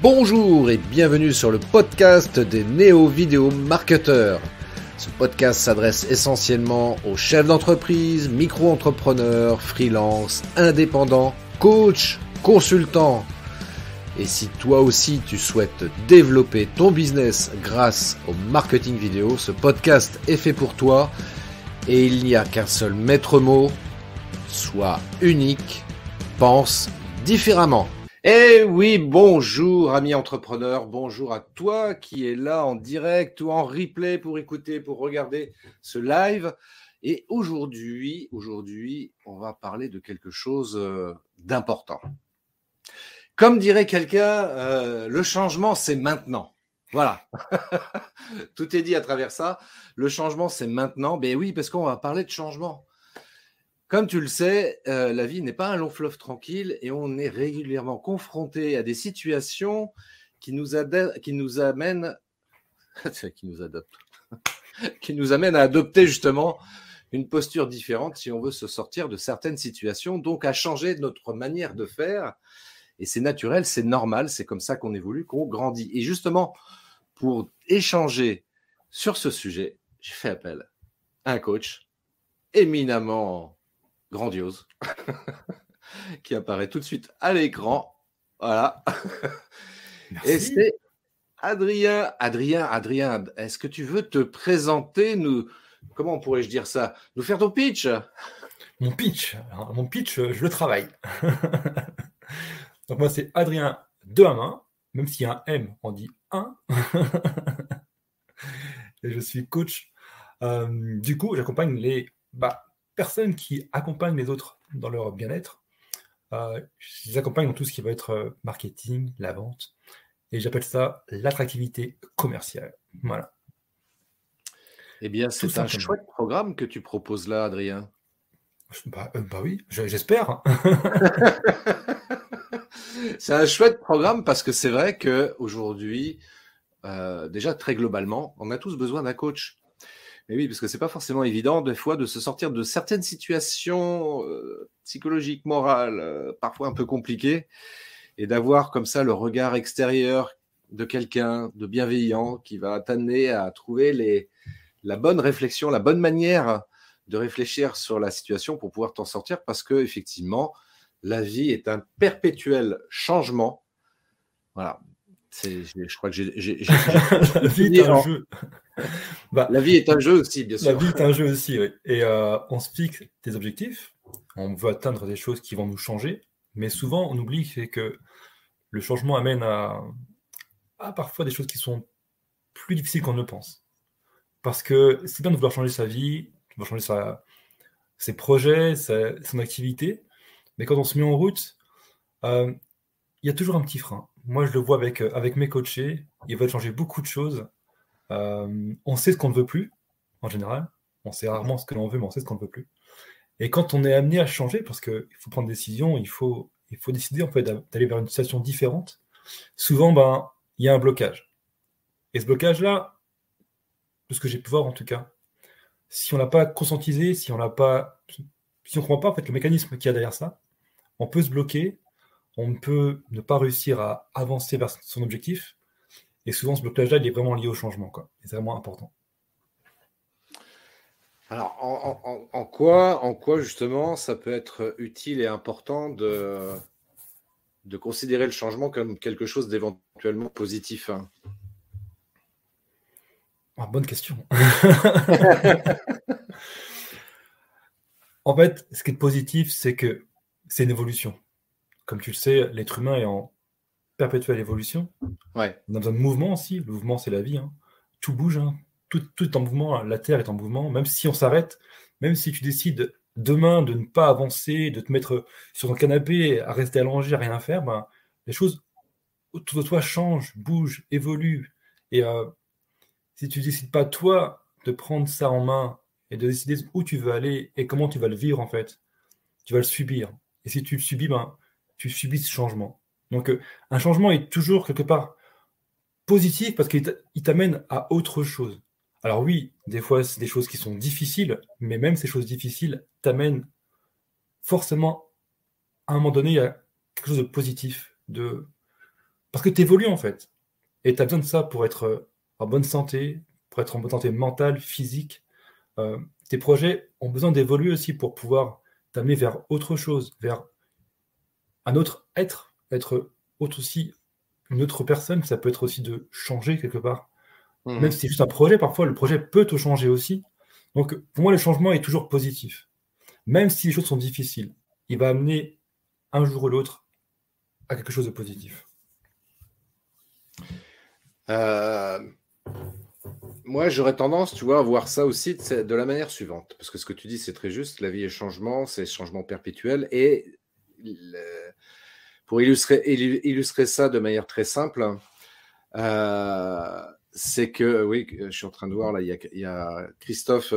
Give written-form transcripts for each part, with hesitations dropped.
Bonjour et bienvenue sur le podcast des néo-vidéo marketeurs. Ce podcast s'adresse essentiellement aux chefs d'entreprise, micro-entrepreneurs, freelance, indépendants, coachs, consultants. Et si toi aussi tu souhaites développer ton business grâce au marketing vidéo, ce podcast est fait pour toi et il n'y a qu'un seul maître mot, sois unique, pense différemment. Eh oui, bonjour amis entrepreneurs, bonjour à toi qui est là en direct ou en replay pour écouter, pour regarder ce live. Et aujourd'hui, on va parler de quelque chose d'important. Comme dirait quelqu'un, le changement c'est maintenant. Voilà, tout est dit à travers ça. Le changement c'est maintenant. Ben oui, parce qu'on va parler de changement. Comme tu le sais, la vie n'est pas un long fleuve tranquille et on est régulièrement confronté à des situations qui nous amènent qui nous amènent à adopter justement une posture différente si on veut se sortir de certaines situations, donc à changer notre manière de faire. Et c'est naturel, c'est normal, c'est comme ça qu'on évolue, qu'on grandit. Et justement, pour échanger sur ce sujet, j'ai fait appel à un coach éminemment grandiose, qui apparaît tout de suite à l'écran. Voilà. Merci. Et c'est Adrien. Adrien, est-ce que tu veux te présenter, comment pourrais-je dire ça, nous faire ton pitch? Mon pitch, je le travaille. Donc moi, c'est Adrien de la main, même s'il y a un M, on dit 1. Et je suis coach. Du coup, j'accompagne les personnes qui accompagnent les autres dans leur bien-être. Je les accompagne dans tout ce qui va être marketing, la vente. Et j'appelle ça l'attractivité commerciale. Voilà. Eh bien, c'est un chouette programme que tu proposes là, Adrien. Oui, j'espère. C'est un chouette programme parce que c'est vrai qu'aujourd'hui, déjà très globalement, on a tous besoin d'un coach. Mais oui, parce que c'est pas forcément évident des fois de se sortir de certaines situations psychologiques, morales, parfois un peu compliquées, et d'avoir comme ça le regard extérieur de quelqu'un de bienveillant qui va t'amener à trouver la bonne réflexion, la bonne manière de réfléchir sur la situation pour pouvoir t'en sortir, parce que effectivement, la vie est un perpétuel changement. Voilà. Je crois que j'ai La vie est un jeu. La vie est un jeu aussi, bien sûr. La vie est un jeu aussi, oui. Et on se fixe des objectifs, on veut atteindre des choses qui vont nous changer, mais souvent on oublie que le changement amène à parfois des choses qui sont plus difficiles qu'on ne pense. Parce que c'est bien de vouloir changer sa vie, de vouloir changer ses projets, son activité, mais quand on se met en route, il y a toujours un petit frein. Moi, je le vois avec mes coachés, ils veulent changer beaucoup de choses. On sait ce qu'on ne veut plus, en général. On sait rarement ce que l'on veut, mais on sait ce qu'on ne veut plus. Et quand on est amené à changer, parce qu'il faut prendre des décisions, il faut décider en fait d'aller vers une situation différente, souvent, il y a un blocage. Et ce blocage-là, de ce que j'ai pu voir en tout cas, si on l'a pas conscientisé, si on ne comprend pas en fait le mécanisme qu'il y a derrière ça, on peut se bloquer, on peut ne pas réussir à avancer vers son objectif. Et souvent, ce blocage-là, il est vraiment lié au changement, quoi. Et c'est vraiment important. Alors, en quoi justement ça peut être utile et important de considérer le changement comme quelque chose d'éventuellement positif? Bonne question. En fait, ce qui est positif, c'est que c'est une évolution. Comme tu le sais, l'être humain est en perpétuelle évolution. Ouais. On a besoin de mouvement aussi. Le mouvement, c'est la vie. Tout bouge. Tout est en mouvement. La Terre est en mouvement. Même si on s'arrête, même si tu décides demain de ne pas avancer, de te mettre sur ton canapé, à rester allongé, à rien faire, les choses autour de toi changent, bougent, évoluent. Et si tu décides pas, toi, de prendre ça en main et de décider où tu veux aller et comment tu vas le vivre, en fait, tu vas le subir. Et si tu le subis, tu subis ce changement. Donc, un changement est toujours quelque part positif parce qu'il t'amène à autre chose. Alors oui, des fois, c'est des choses qui sont difficiles, mais même ces choses difficiles t'amènent forcément, à un moment donné, à quelque chose de positif, Parce que tu évolues, en fait. Et tu as besoin de ça pour être en bonne santé, pour être en bonne santé mentale, physique. Euh, Tes projets ont besoin d'évoluer aussi pour pouvoir t'amener vers autre chose, vers un autre être autre aussi, une autre personne. Ça peut être aussi de changer quelque part. Même si c'est juste un projet, parfois le projet peut te changer aussi. Donc pour moi, le changement est toujours positif. Même si les choses sont difficiles, il va amener un jour ou l'autre à quelque chose de positif. Euh, Moi, j'aurais tendance, tu vois, à voir ça aussi de la manière suivante. Parce que ce que tu dis, c'est très juste. La vie est changement, c'est changement perpétuel. Et pour illustrer ça de manière très simple, c'est que, oui, je suis en train de voir, là, il y a Christophe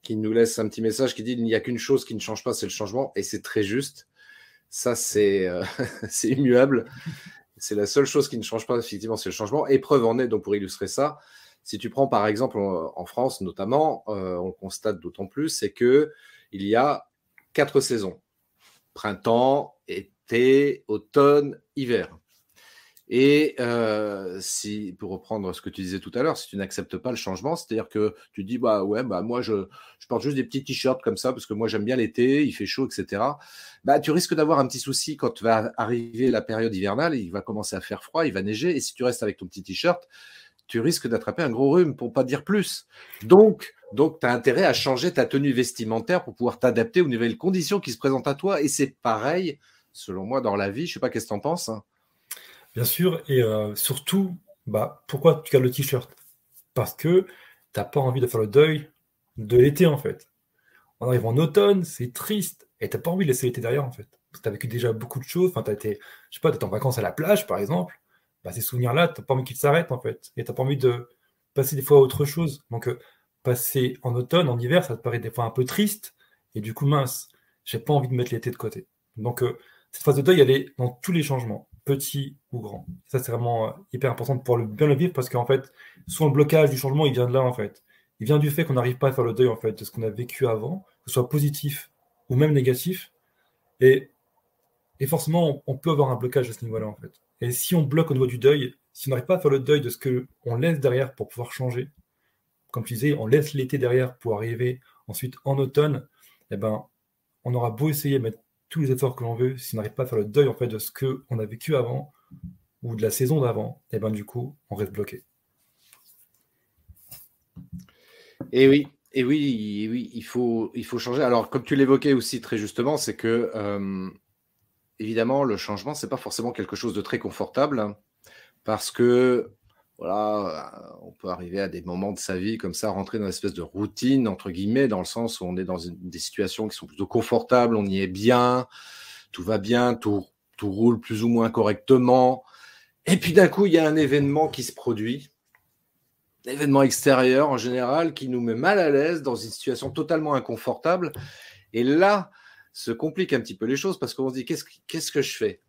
qui nous laisse un petit message qui dit il n'y a qu'une chose qui ne change pas, c'est le changement. Et c'est très juste. Ça, c'est c'est immuable. C'est la seule chose qui ne change pas, effectivement, c'est le changement. Et preuve en est, donc pour illustrer ça, si tu prends par exemple en France notamment, on le constate d'autant plus, c'est qu'il y a 4 saisons. Printemps, été, automne, hiver. Et si, pour reprendre ce que tu disais tout à l'heure, si tu n'acceptes pas le changement, c'est-à-dire que tu dis, bah ouais, bah moi je porte juste des petits t-shirts comme ça parce que moi j'aime bien l'été, il fait chaud, etc. Bah tu risques d'avoir un petit souci quand va arriver la période hivernale, il va commencer à faire froid, il va neiger, et si tu restes avec ton petit t-shirt, tu risques d'attraper un gros rhume, pour pas dire plus. Donc tu as intérêt à changer ta tenue vestimentaire pour pouvoir t'adapter aux nouvelles conditions qui se présentent à toi. Et c'est pareil, selon moi, dans la vie. Je sais pas, qu'est-ce que tu en penses, hein? Bien sûr, et surtout, bah, pourquoi tu gardes le t-shirt? Parce que t'as pas envie de faire le deuil de l'été, en fait. On arrive en automne, c'est triste, et t'as pas envie de laisser l'été derrière, en fait. Parce que t'as vécu déjà beaucoup de choses, enfin, t'as été, je sais pas, t'es en vacances à la plage, par exemple, bah, ces souvenirs-là, t'as pas envie qu'ils s'arrêtent, en fait. Et t'as pas envie de passer des fois à autre chose. Donc, passer en automne, en hiver, ça te paraît des fois un peu triste, et du coup, mince, j'ai pas envie de mettre l'été de côté. Donc, cette phase de deuil, elle est dans tous les changements, petits ou grands. Ça, c'est vraiment hyper important de pouvoir bien le vivre, parce qu'en fait, souvent le blocage du changement, il vient de là, en fait. Il vient du fait qu'on n'arrive pas à faire le deuil, en fait, de ce qu'on a vécu avant, que ce soit positif ou même négatif. Et, et forcément, on peut avoir un blocage à ce niveau-là, en fait. Et si on bloque au niveau du deuil, si on n'arrive pas à faire le deuil de ce qu'on laisse derrière pour pouvoir changer, comme tu disais, on laisse l'été derrière pour arriver ensuite en automne, eh ben, on aura beau essayer de mettre tous les efforts que l'on veut, si on n'arrive pas à faire le deuil, en fait, de ce qu'on a vécu avant ou de la saison d'avant, eh ben, du coup, on reste bloqué. Et oui, il faut changer. Alors, comme tu l'évoquais aussi très justement, c'est que évidemment, le changement, c'est pas forcément quelque chose de très confortable, hein, parce que voilà, on peut arriver à des moments de sa vie comme ça, rentrer dans une espèce de routine entre guillemets, dans le sens où on est dans des situations qui sont plutôt confortables, on y est bien, tout va bien, tout roule plus ou moins correctement. Et puis d'un coup, il y a un événement qui se produit, un événement extérieur en général, qui nous met mal à l'aise dans une situation totalement inconfortable. Et là, se complique un petit peu les choses parce qu'on se dit qu'est-ce que je fais?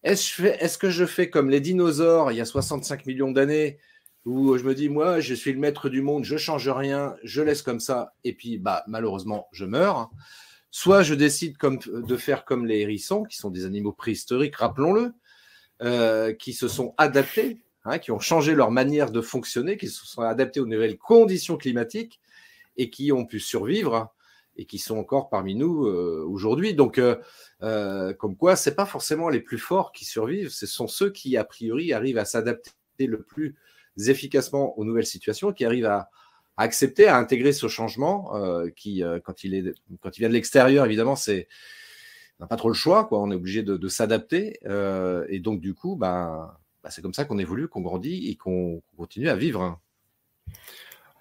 Est-ce que je fais comme les dinosaures il y a 65 millions d'années où je me dis, moi, je suis le maître du monde, je change rien, je laisse comme ça, et puis bah, malheureusement, je meurs. Soit je décide de faire comme les hérissons, qui sont des animaux préhistoriques, rappelons-le, qui se sont adaptés, hein, qui ont changé leur manière de fonctionner, qui se sont adaptés aux nouvelles conditions climatiques et qui ont pu survivre et qui sont encore parmi nous aujourd'hui. Donc, comme quoi, c'est pas forcément les plus forts qui survivent, ce sont ceux qui, a priori, arrivent à s'adapter le plus efficacement aux nouvelles situations, qui arrivent à accepter, à intégrer ce changement, qui, quand il vient de l'extérieur, évidemment, on n'a pas trop le choix, quoi. On est obligé de s'adapter. Et donc, du coup, c'est comme ça qu'on évolue, qu'on grandit et qu'on continue à vivre.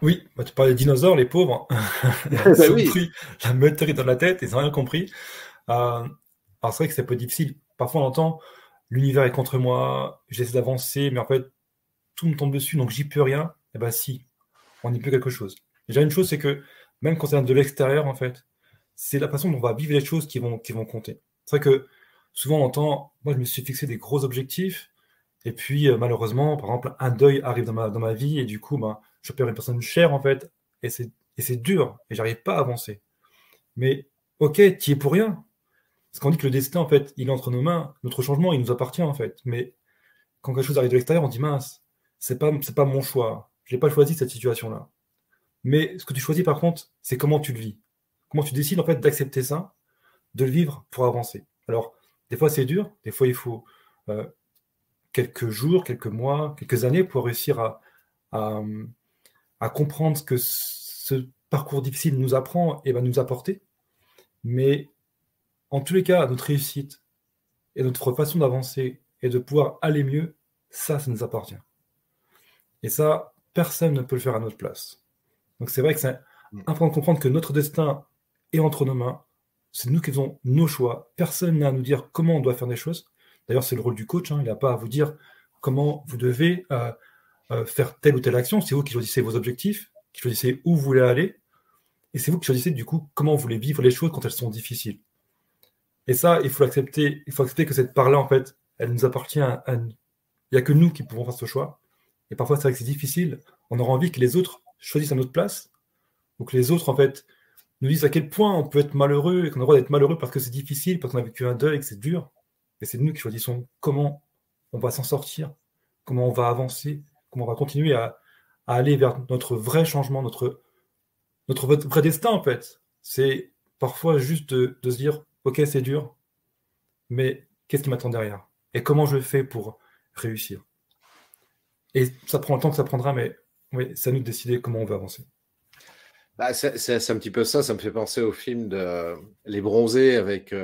Oui, bah, tu parlais des dinosaures, les pauvres. Ils ont pris la météorite dans la tête, ils n'ont rien compris. Alors c'est vrai que c'est un peu difficile. Parfois on entend l'univers est contre moi, j'essaie d'avancer, mais en fait tout me tombe dessus, donc j'y peux rien. Eh ben si, on y peut quelque chose. Déjà une chose, c'est que même quand ça vient de l'extérieur, en fait, c'est la façon dont on va vivre les choses qui vont compter. C'est vrai que souvent on entend, moi je me suis fixé des gros objectifs, et puis malheureusement, par exemple, un deuil arrive dans ma vie, et du coup, je perds une personne chère, en fait, et c'est dur, et j'arrive pas à avancer. Mais ok, tu y es pour rien. Parce qu'on dit que le destin, en fait, il est entre nos mains. Notre changement, il nous appartient, en fait. Mais quand quelque chose arrive de l'extérieur, on dit mince, c'est pas mon choix. Je n'ai pas choisi cette situation-là. Mais ce que tu choisis, par contre, c'est comment tu le vis. Comment tu décides, en fait, d'accepter ça, de le vivre pour avancer. Alors, des fois, c'est dur. Des fois, il faut euh, quelques jours, quelques mois, quelques années pour réussir à, à comprendre ce que ce parcours difficile nous apprend et va nous apporter. Mais en tous les cas, notre réussite et notre façon d'avancer et de pouvoir aller mieux, ça nous appartient. Et ça, personne ne peut le faire à notre place. Donc c'est vrai que c'est important de comprendre que notre destin est entre nos mains. C'est nous qui faisons nos choix. Personne n'a à nous dire comment on doit faire des choses. D'ailleurs, c'est le rôle du coach. Il n'a pas à vous dire comment vous devez faire telle ou telle action. C'est vous qui choisissez vos objectifs, qui choisissez où vous voulez aller. Et c'est vous qui choisissez du coup comment vous voulez vivre les choses quand elles sont difficiles. Et ça, il faut accepter. Il faut accepter que cette part-là, en fait, elle nous appartient à nous. Il n'y a que nous qui pouvons faire ce choix. Et parfois, c'est vrai que c'est difficile. On aura envie que les autres choisissent à notre place, ou que les autres, en fait, nous disent à quel point on peut être malheureux, et qu'on a le droit d'être malheureux parce que c'est difficile, parce qu'on a vécu un deuil, et que c'est dur. Et c'est nous qui choisissons comment on va s'en sortir, comment on va avancer, comment on va continuer à aller vers notre vrai changement, notre vrai destin, en fait. C'est parfois juste de se dire, ok, c'est dur, mais qu'est-ce qui m'attend derrière? Et comment je fais pour réussir? Et ça prend le temps que ça prendra, mais oui, c'est à nous de décider comment on veut avancer. Bah, c'est un petit peu ça, ça me fait penser au film de Les Bronzés avec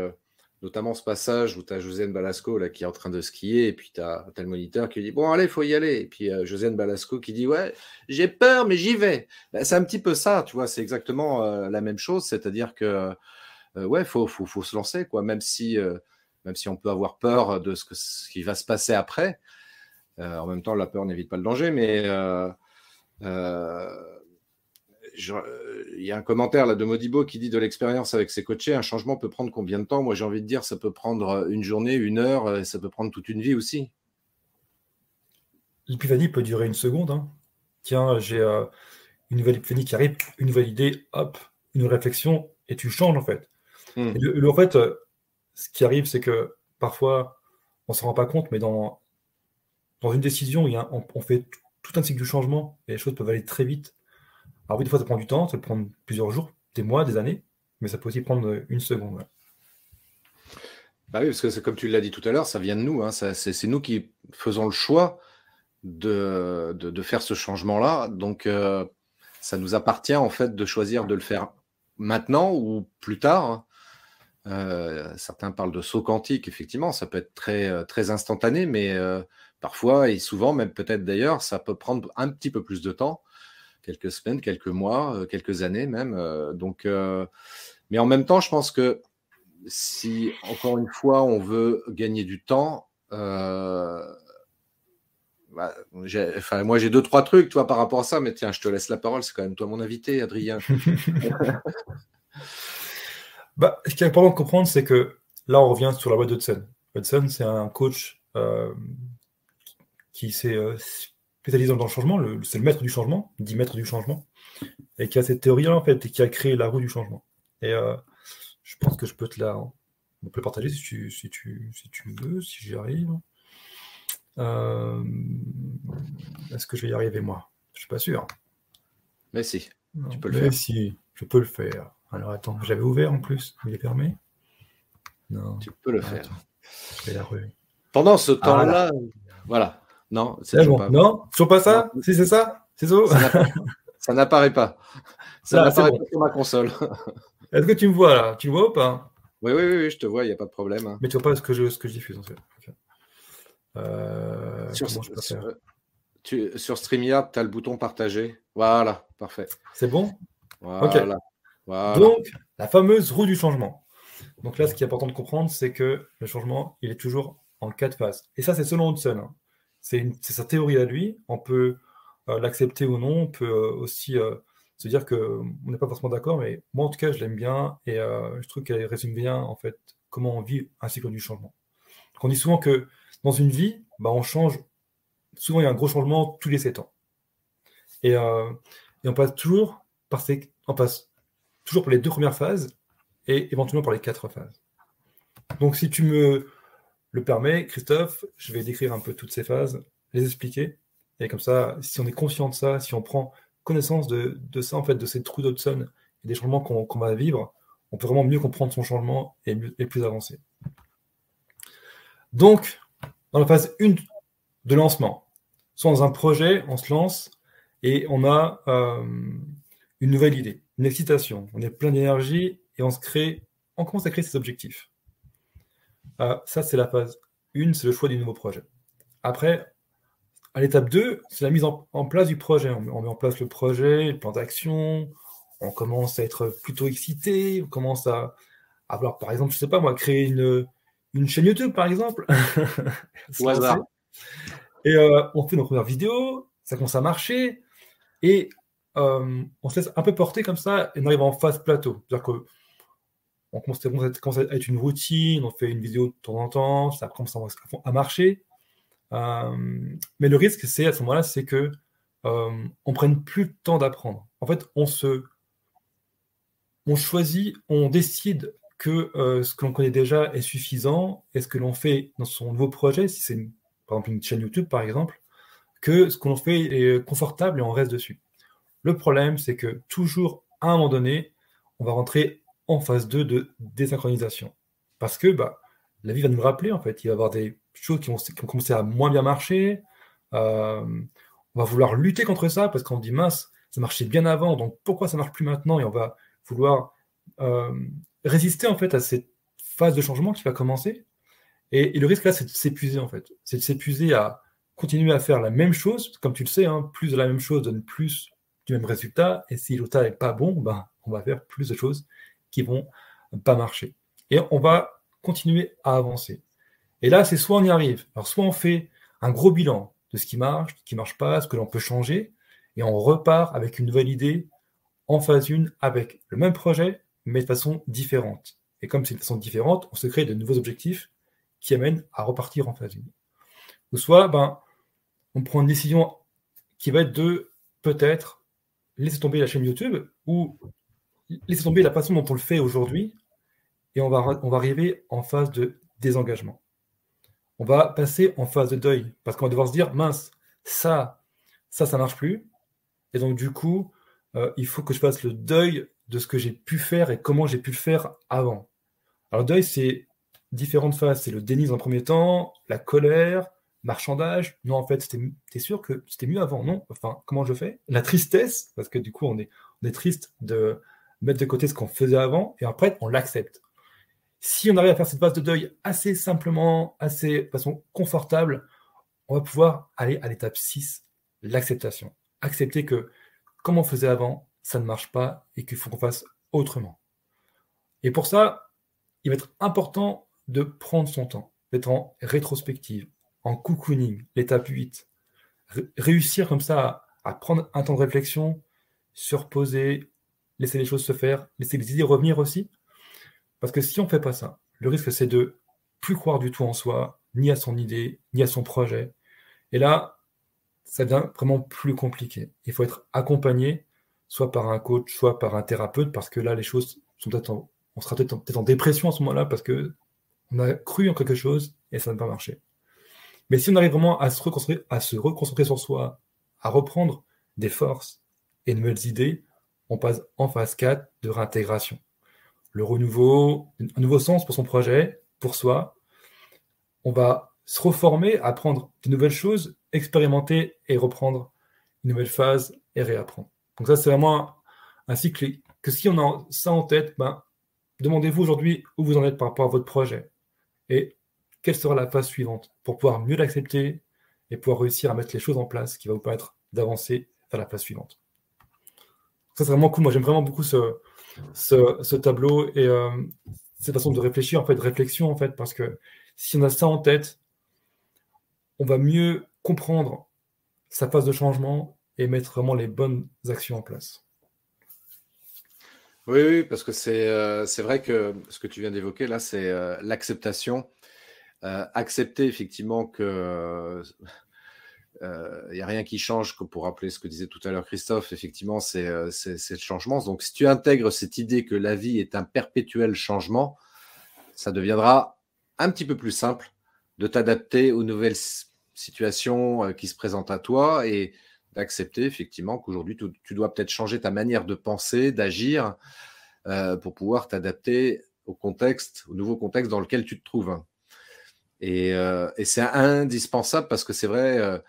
notamment ce passage où tu as Josiane Balasco là, qui est en train de skier et puis tu as le moniteur qui dit bon allez, il faut y aller. Et puis Josiane Balasco qui dit ouais, j'ai peur mais j'y vais. Bah, c'est un petit peu ça, tu vois, c'est exactement la même chose, c'est-à-dire que ouais, faut se lancer, quoi, même si on peut avoir peur de ce qui va se passer après. En même temps, la peur n'évite pas le danger, mais il y a un commentaire là de Modibo qui dit de l'expérience avec ses coachés, un changement peut prendre combien de temps? Moi, j'ai envie de dire, ça peut prendre une journée, une heure, et ça peut prendre toute une vie aussi. L'épiphanie peut durer une seconde. Hein. Tiens, j'ai une nouvelle épiphanie qui arrive, une nouvelle idée, hop, une réflexion, et tu changes en fait. Et en fait, ce qui arrive, c'est que parfois, on ne s'en rend pas compte, mais dans une décision, on fait tout un cycle du changement, et les choses peuvent aller très vite. Alors oui, des fois, ça prend du temps, ça peut prendre plusieurs jours, des mois, des années, mais ça peut aussi prendre une seconde. Ouais. Bah oui, parce que c'est comme tu l'as dit tout à l'heure, ça vient de nous. Hein, c'est nous qui faisons le choix de faire ce changement-là. Donc, ça nous appartient en fait de choisir de le faire maintenant ou plus tard. Certains parlent de saut quantique, effectivement, ça peut être très instantané, mais parfois, et souvent, même peut-être d'ailleurs, ça peut prendre un petit peu plus de temps, quelques semaines, quelques mois, quelques années même. Mais en même temps, je pense que si, encore une fois, on veut gagner du temps, moi j'ai 2-3 trucs, toi, par rapport à ça, mais tiens, je te laisse la parole, c'est quand même toi mon invité, Adrien. Ce qui est important de comprendre, c'est que là, on revient sur la boîte d'Hudson. Hudson, c'est un coach qui s'est spécialisé dans le changement, c'est le maître du changement, 10 maîtres du changement, et qui a cette théorie-là, en fait, et qui a créé la roue du changement. Et je pense que je peux on peut le partager si tu veux, si j'y arrive. Est-ce que je vais y arriver, moi? Je suis pas sûr. Mais si, non, tu peux le faire. Si, je peux le faire. Alors attends, j'avais ouvert en plus, il est fermé? Non. Tu peux le faire. Je vais la rue. Pendant ce temps-là, voilà. Non, c'est bon. Pas... Non, toujours pas ça? Non. Si c'est ça? C'est ça? Ça n'apparaît pas. Ça n'apparaît pas sur ma console. Est-ce que tu me vois là? Tu me vois ou pas? Oui, je te vois, il n'y a pas de problème. Hein. Mais tu vois pas ce que je diffuse en fait. Sur StreamYard, tu as le bouton partager. Voilà, parfait. C'est bon? Voilà. Okay. Voilà. Donc, la fameuse roue du changement. Donc là, ce qui est important de comprendre, c'est que le changement, il est toujours en 4 phases. Et ça, c'est selon Hudson. Hein. C'est sa théorie à lui. On peut l'accepter ou non. On peut aussi se dire qu'on n'est pas forcément d'accord. Mais moi, en tout cas, je l'aime bien. Et je trouve qu'elle résume bien, en fait, comment on vit un cycle du changement. Donc, on dit souvent que dans une vie, on change. Souvent, il y a un gros changement tous les 7 ans. Et on passe toujours par les 2 premières phases et éventuellement par les 4 phases. Donc, si le le permet, Christophe, je vais décrire un peu toutes ces phases, les expliquer. Et comme ça, si on est conscient de ça, si on prend connaissance de ça, en fait, de ces trous d'Hudson et des changements qu'on va vivre, on peut vraiment mieux comprendre son changement et plus avancer. Donc, dans la phase 1 de lancement, soit dans un projet, on se lance et on a une nouvelle idée, une excitation, on est plein d'énergie et on commence à créer ses objectifs. Ça, c'est la phase 1, c'est le choix du nouveau projet. Après, à l'étape 2, c'est la mise en place du projet. On met en place le projet, le plan d'action, on commence à être plutôt excité, on commence à avoir, par exemple, je sais pas moi, créer une chaîne YouTube, par exemple. Au hasard. Et on fait nos premières vidéos, ça commence à marcher, et on se laisse un peu porter comme ça, et on arrive en phase plateau. C'est-à-dire que on commence à être une routine, on fait une vidéo de temps en temps, ça commence à marcher. Mais le risque, c'est à ce moment-là, c'est que on prenne plus le temps d'apprendre. En fait, on choisit, on décide que ce que l'on connaît déjà est suffisant, et ce que l'on fait dans son nouveau projet, si c'est par exemple une chaîne YouTube par exemple, que ce que l'on fait est confortable et on reste dessus. Le problème, c'est que toujours, à un moment donné, on va rentrer en phase 2 de désynchronisation. Parce que la vie va nous le rappeler, en fait. Il va y avoir des choses qui vont commencer à moins bien marcher. On va vouloir lutter contre ça parce qu'on dit, mince, ça marchait bien avant, donc pourquoi ça ne marche plus maintenant? Et on va vouloir résister, en fait, à cette phase de changement qui va commencer. Et le risque, là, c'est de s'épuiser, en fait. C'est de s'épuiser à continuer à faire la même chose. Comme tu le sais, hein, plus de la même chose donne plus du même résultat. Et si le résultat n'est pas bon, on va faire plus de choses qui vont pas marcher. Et on va continuer à avancer. Et là, c'est soit on y arrive. Alors, soit on fait un gros bilan de ce qui marche pas, ce que l'on peut changer, et on repart avec une nouvelle idée en phase 1 avec le même projet, mais de façon différente. Et comme c'est de façon différente, on se crée de nouveaux objectifs qui amènent à repartir en phase 1. Ou soit, on prend une décision qui va être de peut-être laisser tomber la chaîne YouTube ou laisser tomber la façon dont on le fait aujourd'hui, et on va arriver en phase de désengagement. On va passer en phase de deuil, parce qu'on va devoir se dire, mince, ça marche plus, et donc du coup, il faut que je fasse le deuil de ce que j'ai pu faire et comment j'ai pu le faire avant. Alors le deuil, c'est différentes phases, c'est le déni dans un premier temps, la colère, marchandage, non en fait, t'es sûr que c'était mieux avant, non? Enfin, comment je fais? La tristesse, parce que du coup, on est triste de mettre de côté ce qu'on faisait avant, et après, on l'accepte. Si on arrive à faire cette phase de deuil assez simplement, de façon confortable, on va pouvoir aller à l'étape 6, l'acceptation. Accepter que, comme on faisait avant, ça ne marche pas et qu'il faut qu'on fasse autrement. Et pour ça, il va être important de prendre son temps, d'être en rétrospective, en cocooning, l'étape 8. Réussir comme ça à prendre un temps de réflexion, se reposer, laisser les choses se faire, laisser les idées revenir aussi. Parce que si on ne fait pas ça, le risque, c'est de plus croire du tout en soi, ni à son idée, ni à son projet. Et là, ça devient vraiment plus compliqué. Il faut être accompagné, soit par un coach, soit par un thérapeute, parce que là, les choses sont on sera peut-être en dépression à ce moment-là, parce qu'on a cru en quelque chose et ça n'a pas marché. Mais si on arrive vraiment à se reconcentrer sur soi, à reprendre des forces et de nouvelles idées, on passe en phase 4 de réintégration. Le renouveau, un nouveau sens pour son projet, pour soi. On va se reformer, apprendre de nouvelles choses, expérimenter et reprendre une nouvelle phase et réapprendre. Donc ça, c'est vraiment un cycle que si on a ça en tête, demandez-vous aujourd'hui où vous en êtes par rapport à votre projet et quelle sera la phase suivante pour pouvoir mieux l'accepter et pouvoir réussir à mettre les choses en place qui va vous permettre d'avancer vers la phase suivante. Ça, c'est vraiment cool. Moi, j'aime vraiment beaucoup ce tableau et cette façon de réfléchir, réflexion, parce que si on a ça en tête, on va mieux comprendre sa phase de changement et mettre vraiment les bonnes actions en place. Oui, parce que c'est vrai que ce que tu viens d'évoquer là, c'est l'acceptation. Accepter effectivement que il n'y a rien qui change, pour rappeler ce que disait tout à l'heure Christophe, effectivement, c'est le changement. Donc, si tu intègres cette idée que la vie est un perpétuel changement, ça deviendra un petit peu plus simple de t'adapter aux nouvelles situations qui se présentent à toi et d'accepter effectivement qu'aujourd'hui, tu dois peut-être changer ta manière de penser, d'agir pour pouvoir t'adapter au contexte, au nouveau contexte dans lequel tu te trouves. Et c'est indispensable parce que c'est vrai,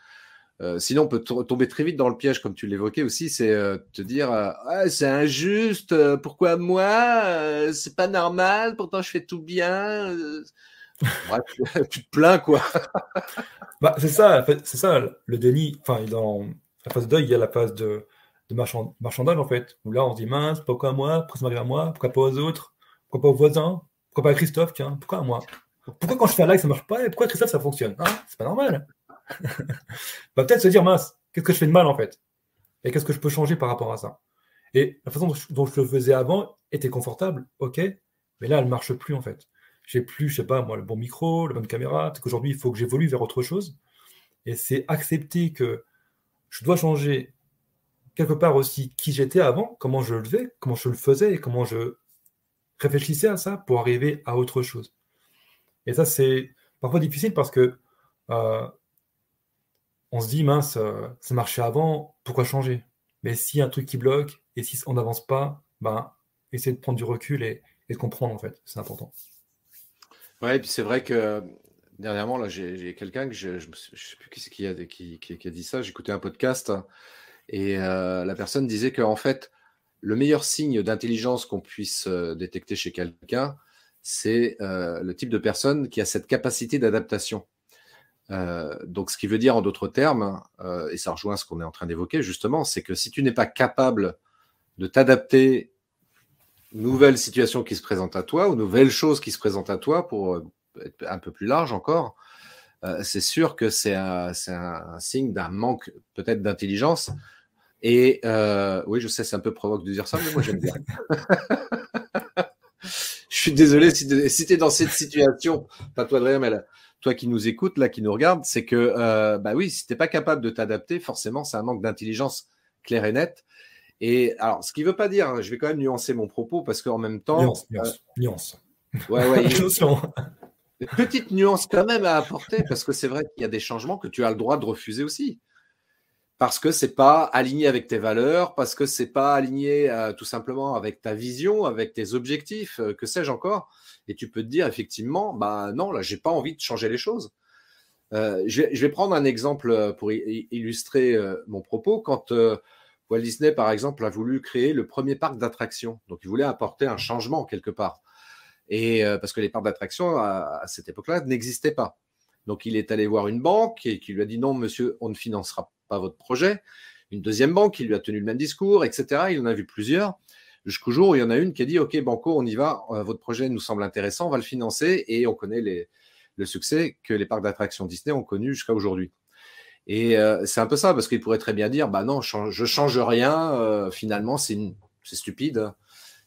sinon on peut tomber très vite dans le piège, comme tu l'évoquais aussi, c'est te dire ah, c'est injuste, pourquoi moi, c'est pas normal, pourtant je fais tout bien. Bref, tu te plains quoi. Bah, c'est ça, en fait, c'est ça le déni. Enfin, dans la phase de deuil, il y a la phase de marchandage, en fait, où là, on se dit, mince, pourquoi moi? Pourquoi ça m'arrive à moi? Pourquoi pas aux autres? Pourquoi pas aux voisins? Pourquoi pas à Christophe? Tiens, pourquoi à moi? Pourquoi quand je fais un like, ça marche pas? Et pourquoi Christophe, ça fonctionne? Hein, c'est pas normal. Bah, peut-être se dire, mince, qu'est-ce que je fais de mal, en fait? Et qu'est-ce que je peux changer par rapport à ça? Et la façon dont je le faisais avant était confortable, ok, mais là, elle marche plus, en fait. J'ai plus, je sais pas, moi, le bon micro, la bonne caméra. C'est qu'aujourd'hui, il faut que j'évolue vers autre chose. Et c'est accepter que je dois changer quelque part aussi qui j'étais avant, comment je le faisais, comment je le faisais et comment je réfléchissais à ça pour arriver à autre chose. Et ça, c'est parfois difficile parce que euh, on se dit, mince, ça marchait avant, pourquoi changer? Mais s'il y a un truc qui bloque et si on n'avance pas, ben, essayer de prendre du recul et de comprendre, en fait, c'est important. Ouais, et puis c'est vrai que dernièrement, là, j'ai quelqu'un que je sais plus qui c'est qui a dit ça. J'écoutais un podcast et la personne disait qu'en fait, le meilleur signe d'intelligence qu'on puisse détecter chez quelqu'un, c'est le type de personne qui a cette capacité d'adaptation. Donc, ce qui veut dire en d'autres termes, et ça rejoint ce qu'on est en train d'évoquer justement, c'est que si tu n'es pas capable de t'adapter aux nouvelles situations qui se présentent à toi, aux nouvelles choses qui se présentent à toi, pour être un peu plus large encore, c'est sûr que c'est un signe d'un manque peut-être d'intelligence. Et oui, je sais, c'est un peu provoque de dire ça, mais moi j'aime bien. Je suis désolé si tu es dans cette situation, pas toi de rien, mais là, toi qui nous écoutes, là, qui nous regarde, c'est que, bah oui, si tu n'es pas capable de t'adapter, forcément, c'est un manque d'intelligence clair et net. Et alors, ce qui ne veut pas dire, hein, je vais quand même nuancer mon propos parce qu'en même temps. Nuance. Ouais, Attention. Une petite nuance quand même à apporter parce que c'est vrai qu'il y a des changements que tu as le droit de refuser aussi. Parce que c'est pas aligné avec tes valeurs, parce que c'est pas aligné tout simplement avec ta vision, avec tes objectifs, que sais-je encore. Et tu peux te dire effectivement, bah non, là, j'ai pas envie de changer les choses. Je vais prendre un exemple pour illustrer mon propos. Quand Walt Disney, par exemple, a voulu créer le premier parc d'attractions, donc il voulait apporter un changement quelque part. Et parce que les parcs d'attractions à cette époque-là n'existaient pas. Donc il est allé voir une banque et qui lui a dit non, monsieur, on ne financera pas votre projet. Une deuxième banque qui lui a tenu le même discours, etc. Il en a vu plusieurs. Jusqu'au jour où il y en a une qui a dit ok, Banco, on y va, votre projet nous semble intéressant, on va le financer, et on connaît le succès que les parcs d'attractions Disney ont connu jusqu'à aujourd'hui. Et c'est un peu ça, parce qu'il pourrait très bien dire bah non, je change rien, finalement c'est stupide,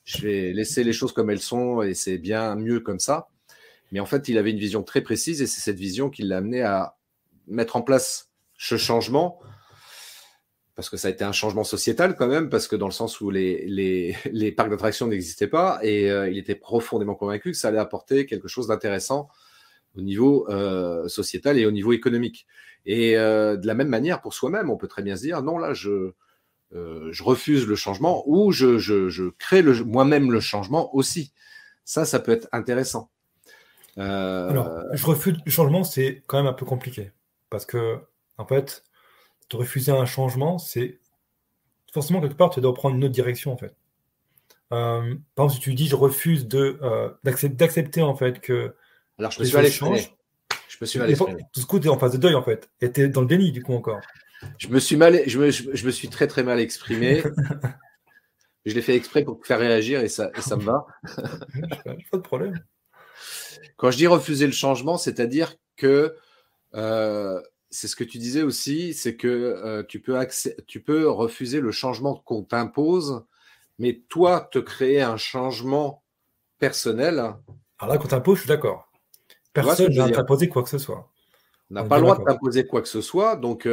je vais laisser les choses comme elles sont et c'est bien mieux comme ça. Mais en fait, il avait une vision très précise et c'est cette vision qui l'a amené à mettre en place ce changement, parce que ça a été un changement sociétal quand même, parce que dans le sens où les parcs d'attractions n'existaient pas, et il était profondément convaincu que ça allait apporter quelque chose d'intéressant au niveau sociétal et au niveau économique. Et de la même manière, pour soi-même, on peut très bien se dire, non, là, je refuse le changement, ou je crée moi-même le changement aussi. Ça peut être intéressant. Alors, je refuse le changement, c'est quand même un peu compliqué. Parce que, en fait, de refuser un changement, c'est forcément quelque part, tu dois prendre une autre direction, en fait. Par exemple, si tu dis je refuse d'accepter en fait que Alors, je me les suis mal choses exprimé. changent, Je me suis mal exprimé. tout ce coup, tu es en phase de deuil, en fait. Et tu es dans le déni, du coup, encore. Je me suis très très mal exprimé. Je l'ai fait exprès pour te faire réagir et ça me va. Pas de problème. Quand je dis refuser le changement, c'est-à-dire que c'est ce que tu disais aussi, c'est que tu peux refuser le changement qu'on t'impose, mais toi, te créer un changement personnel. Alors là, quand t'imposes, je suis d'accord. Tu vois ce que Personne je veux n'a dire? t'imposé quoi que ce soit. On n'a On est pas le bien droit de d'accord. t'imposer quoi que ce soit, donc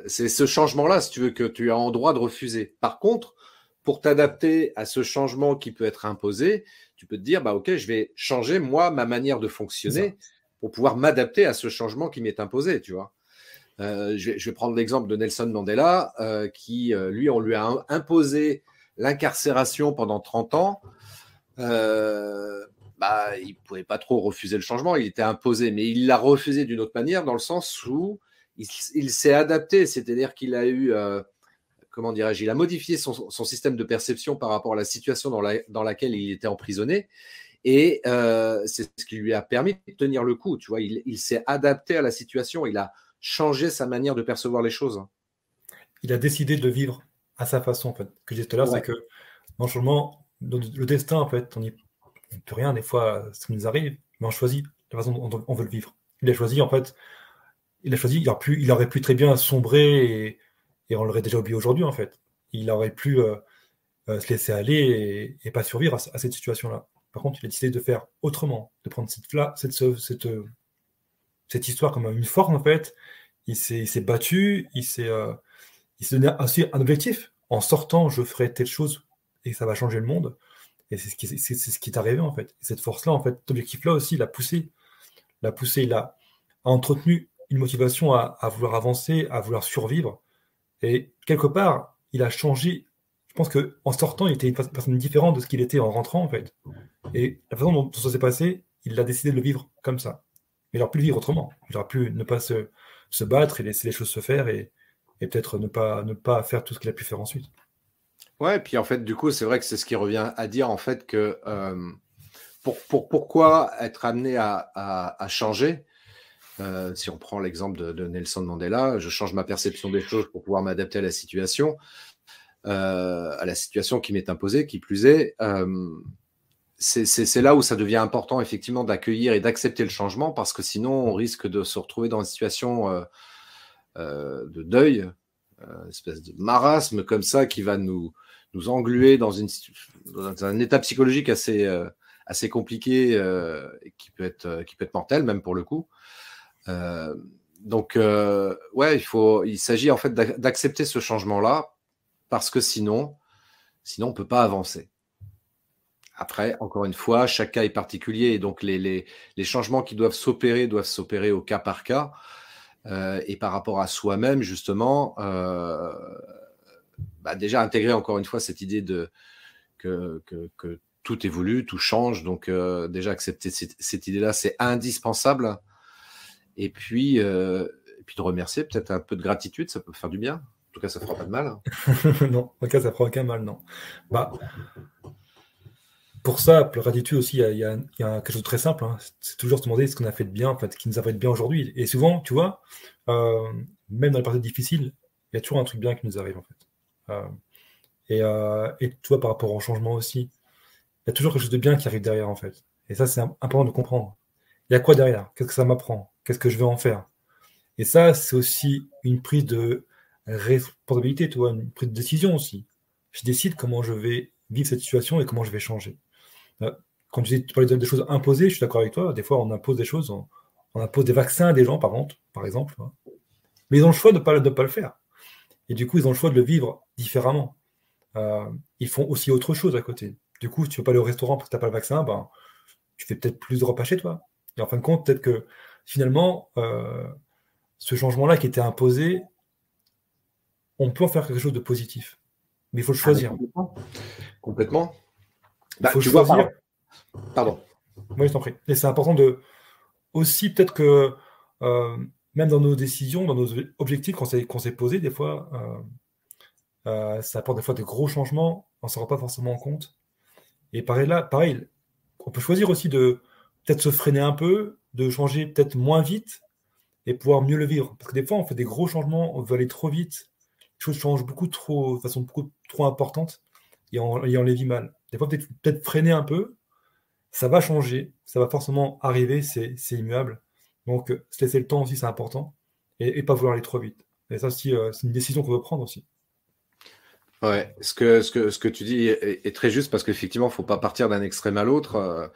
c'est ce changement-là, si tu veux, que tu as en droit de refuser. Par contre, pour t'adapter à ce changement qui peut être imposé, tu peux te dire, bah ok, je vais changer moi ma manière de C'est ça. fonctionner pour pouvoir m'adapter à ce changement qui m'est imposé, tu vois. Je vais prendre l'exemple de Nelson Mandela, qui, lui, on lui a imposé l'incarcération pendant 30 ans. Il ne pouvait pas trop refuser le changement, il était imposé, mais il l'a refusé d'une autre manière, dans le sens où il s'est adapté, c'est-à-dire qu'il a eu, comment dirais-je, il a modifié son système de perception par rapport à la situation dans laquelle il était emprisonné, et c'est ce qui lui a permis de tenir le coup, tu vois, il s'est adapté à la situation, il a changé sa manière de percevoir les choses. Il a décidé de vivre à sa façon, en fait. Ce que je disais tout à l'heure, c'est que, non seulement, le destin, en fait, on n'y peut rien, des fois, ça nous arrive, mais on choisit la façon dont on veut le vivre. Il a choisi, en fait, il aurait pu très bien sombrer et on l'aurait déjà oublié aujourd'hui, en fait. Il aurait pu se laisser aller et pas survivre à cette situation-là. Par contre, il a décidé de faire autrement, de prendre cette histoire comme une force, en fait. Il s'est battu, il s'est donné aussi un objectif. En sortant, je ferai telle chose et ça va changer le monde. Et c'est ce qui est arrivé, en fait. Et cette force-là, en fait, cet objectif-là aussi, il a entretenu une motivation à vouloir avancer, à vouloir survivre. Et quelque part, il a changé. Je pense qu'en sortant, il était une personne différente de ce qu'il était en rentrant, en fait. Et la façon dont ça s'est passé, il a décidé de le vivre comme ça. Il aurait pu le vivre autrement. Il aurait pu ne pas se battre et laisser les choses se faire et peut-être ne pas faire tout ce qu'il a pu faire ensuite. Ouais, et puis en fait, du coup, c'est vrai que c'est ce qui revient à dire en fait que pourquoi être amené à changer, si on prend l'exemple de Nelson Mandela, je change ma perception des choses pour pouvoir m'adapter à la situation qui m'est imposée, qui plus est. C'est là où ça devient important effectivement d'accueillir et d'accepter le changement, parce que sinon on risque de se retrouver dans une situation de deuil, une espèce de marasme comme ça qui va nous engluer dans un état psychologique assez compliqué et qui peut être mortel même pour le coup. Donc ouais, il s'agit en fait d'accepter ce changement-là, parce que sinon on peut pas avancer. Après, encore une fois, chaque cas est particulier, et donc les changements qui doivent s'opérer au cas par cas, et par rapport à soi-même, justement, déjà intégrer encore une fois cette idée que tout évolue, tout change, donc déjà accepter cette idée-là, c'est indispensable. Et puis de remercier, peut-être un peu de gratitude, ça peut faire du bien. En tout cas, ça fera pas de mal. Non, en tout cas, ça fera aucun mal, non. Pour ça, pour la gratitude aussi, il y a quelque chose de très simple. Hein. C'est toujours se demander ce qu'on a fait de bien, en fait, ce qui nous a fait de bien aujourd'hui. Et souvent, tu vois, même dans les périodes difficiles, il y a toujours un truc bien qui nous arrive, en fait. Et tu vois, par rapport au changement aussi, il y a toujours quelque chose de bien qui arrive derrière, en fait. Et ça, c'est important de comprendre. Il y a quoi derrière? Qu'est-ce que ça m'apprend? Qu'est-ce que je vais en faire? Et ça, c'est aussi une prise de responsabilité, tu vois, une prise de décision aussi. Je décide comment je vais vivre cette situation et comment je vais changer. Quand tu parlais des choses imposées, je suis d'accord avec toi. Des fois, on impose des choses, on impose des vaccins à des gens, par exemple. Hein. Mais ils ont le choix de ne pas le faire. Et du coup, ils ont le choix de le vivre différemment. Ils font aussi autre chose à côté. Du coup, si tu ne veux pas aller au restaurant parce que tu n'as pas le vaccin, tu fais peut-être plus de repas chez toi. Et en fin de compte, peut-être que finalement, ce changement-là qui était imposé, on peut en faire quelque chose de positif. Mais il faut le choisir. Complètement. Il faut choisir. Pardon. Oui, je t'en prie. Et c'est important de aussi, peut-être que même dans nos décisions, dans nos objectifs qu'on s'est posés, des fois, ça apporte des fois de gros changements, on ne s'en rend pas forcément compte. Et pareil, on peut choisir aussi de peut-être se freiner un peu, de changer peut-être moins vite et pouvoir mieux le vivre. Parce que des fois, on fait des gros changements, on veut aller trop vite, les choses changent de façon beaucoup trop importante et on les vit mal. Des fois, peut-être freiner un peu, ça va changer, ça va forcément arriver, c'est immuable. Donc, se laisser le temps aussi, c'est important et pas vouloir aller trop vite. Et ça aussi, c'est une décision qu'on veut prendre aussi. Ouais, ce que tu dis est très juste, parce qu'effectivement, il ne faut pas partir d'un extrême à l'autre.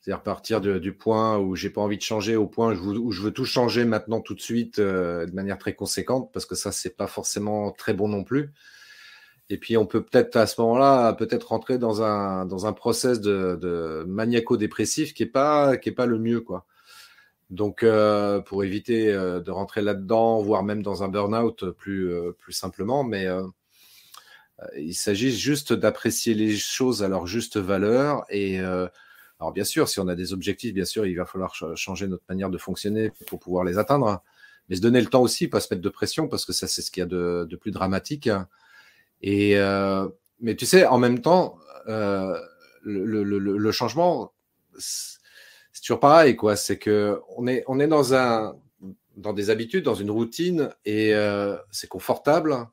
C'est-à-dire partir du point où j'ai pas envie de changer au point où je veux tout changer maintenant tout de suite de manière très conséquente, parce que ça, c'est pas forcément très bon non plus. Et puis on peut peut-être à ce moment-là rentrer dans un process de maniaco-dépressif qui est pas le mieux, quoi. Donc, pour éviter de rentrer là-dedans, voire même dans un burn-out plus simplement, mais il s'agit juste d'apprécier les choses à leur juste valeur. Et alors, bien sûr, si on a des objectifs, bien sûr, il va falloir changer notre manière de fonctionner pour pouvoir les atteindre. Mais se donner le temps aussi, pas se mettre de pression, parce que ça, c'est ce qu'il y a de plus dramatique. Et, mais tu sais, en même temps, le changement, c'est toujours pareil, quoi. C'est que on est dans des habitudes, dans une routine, et c'est confortable.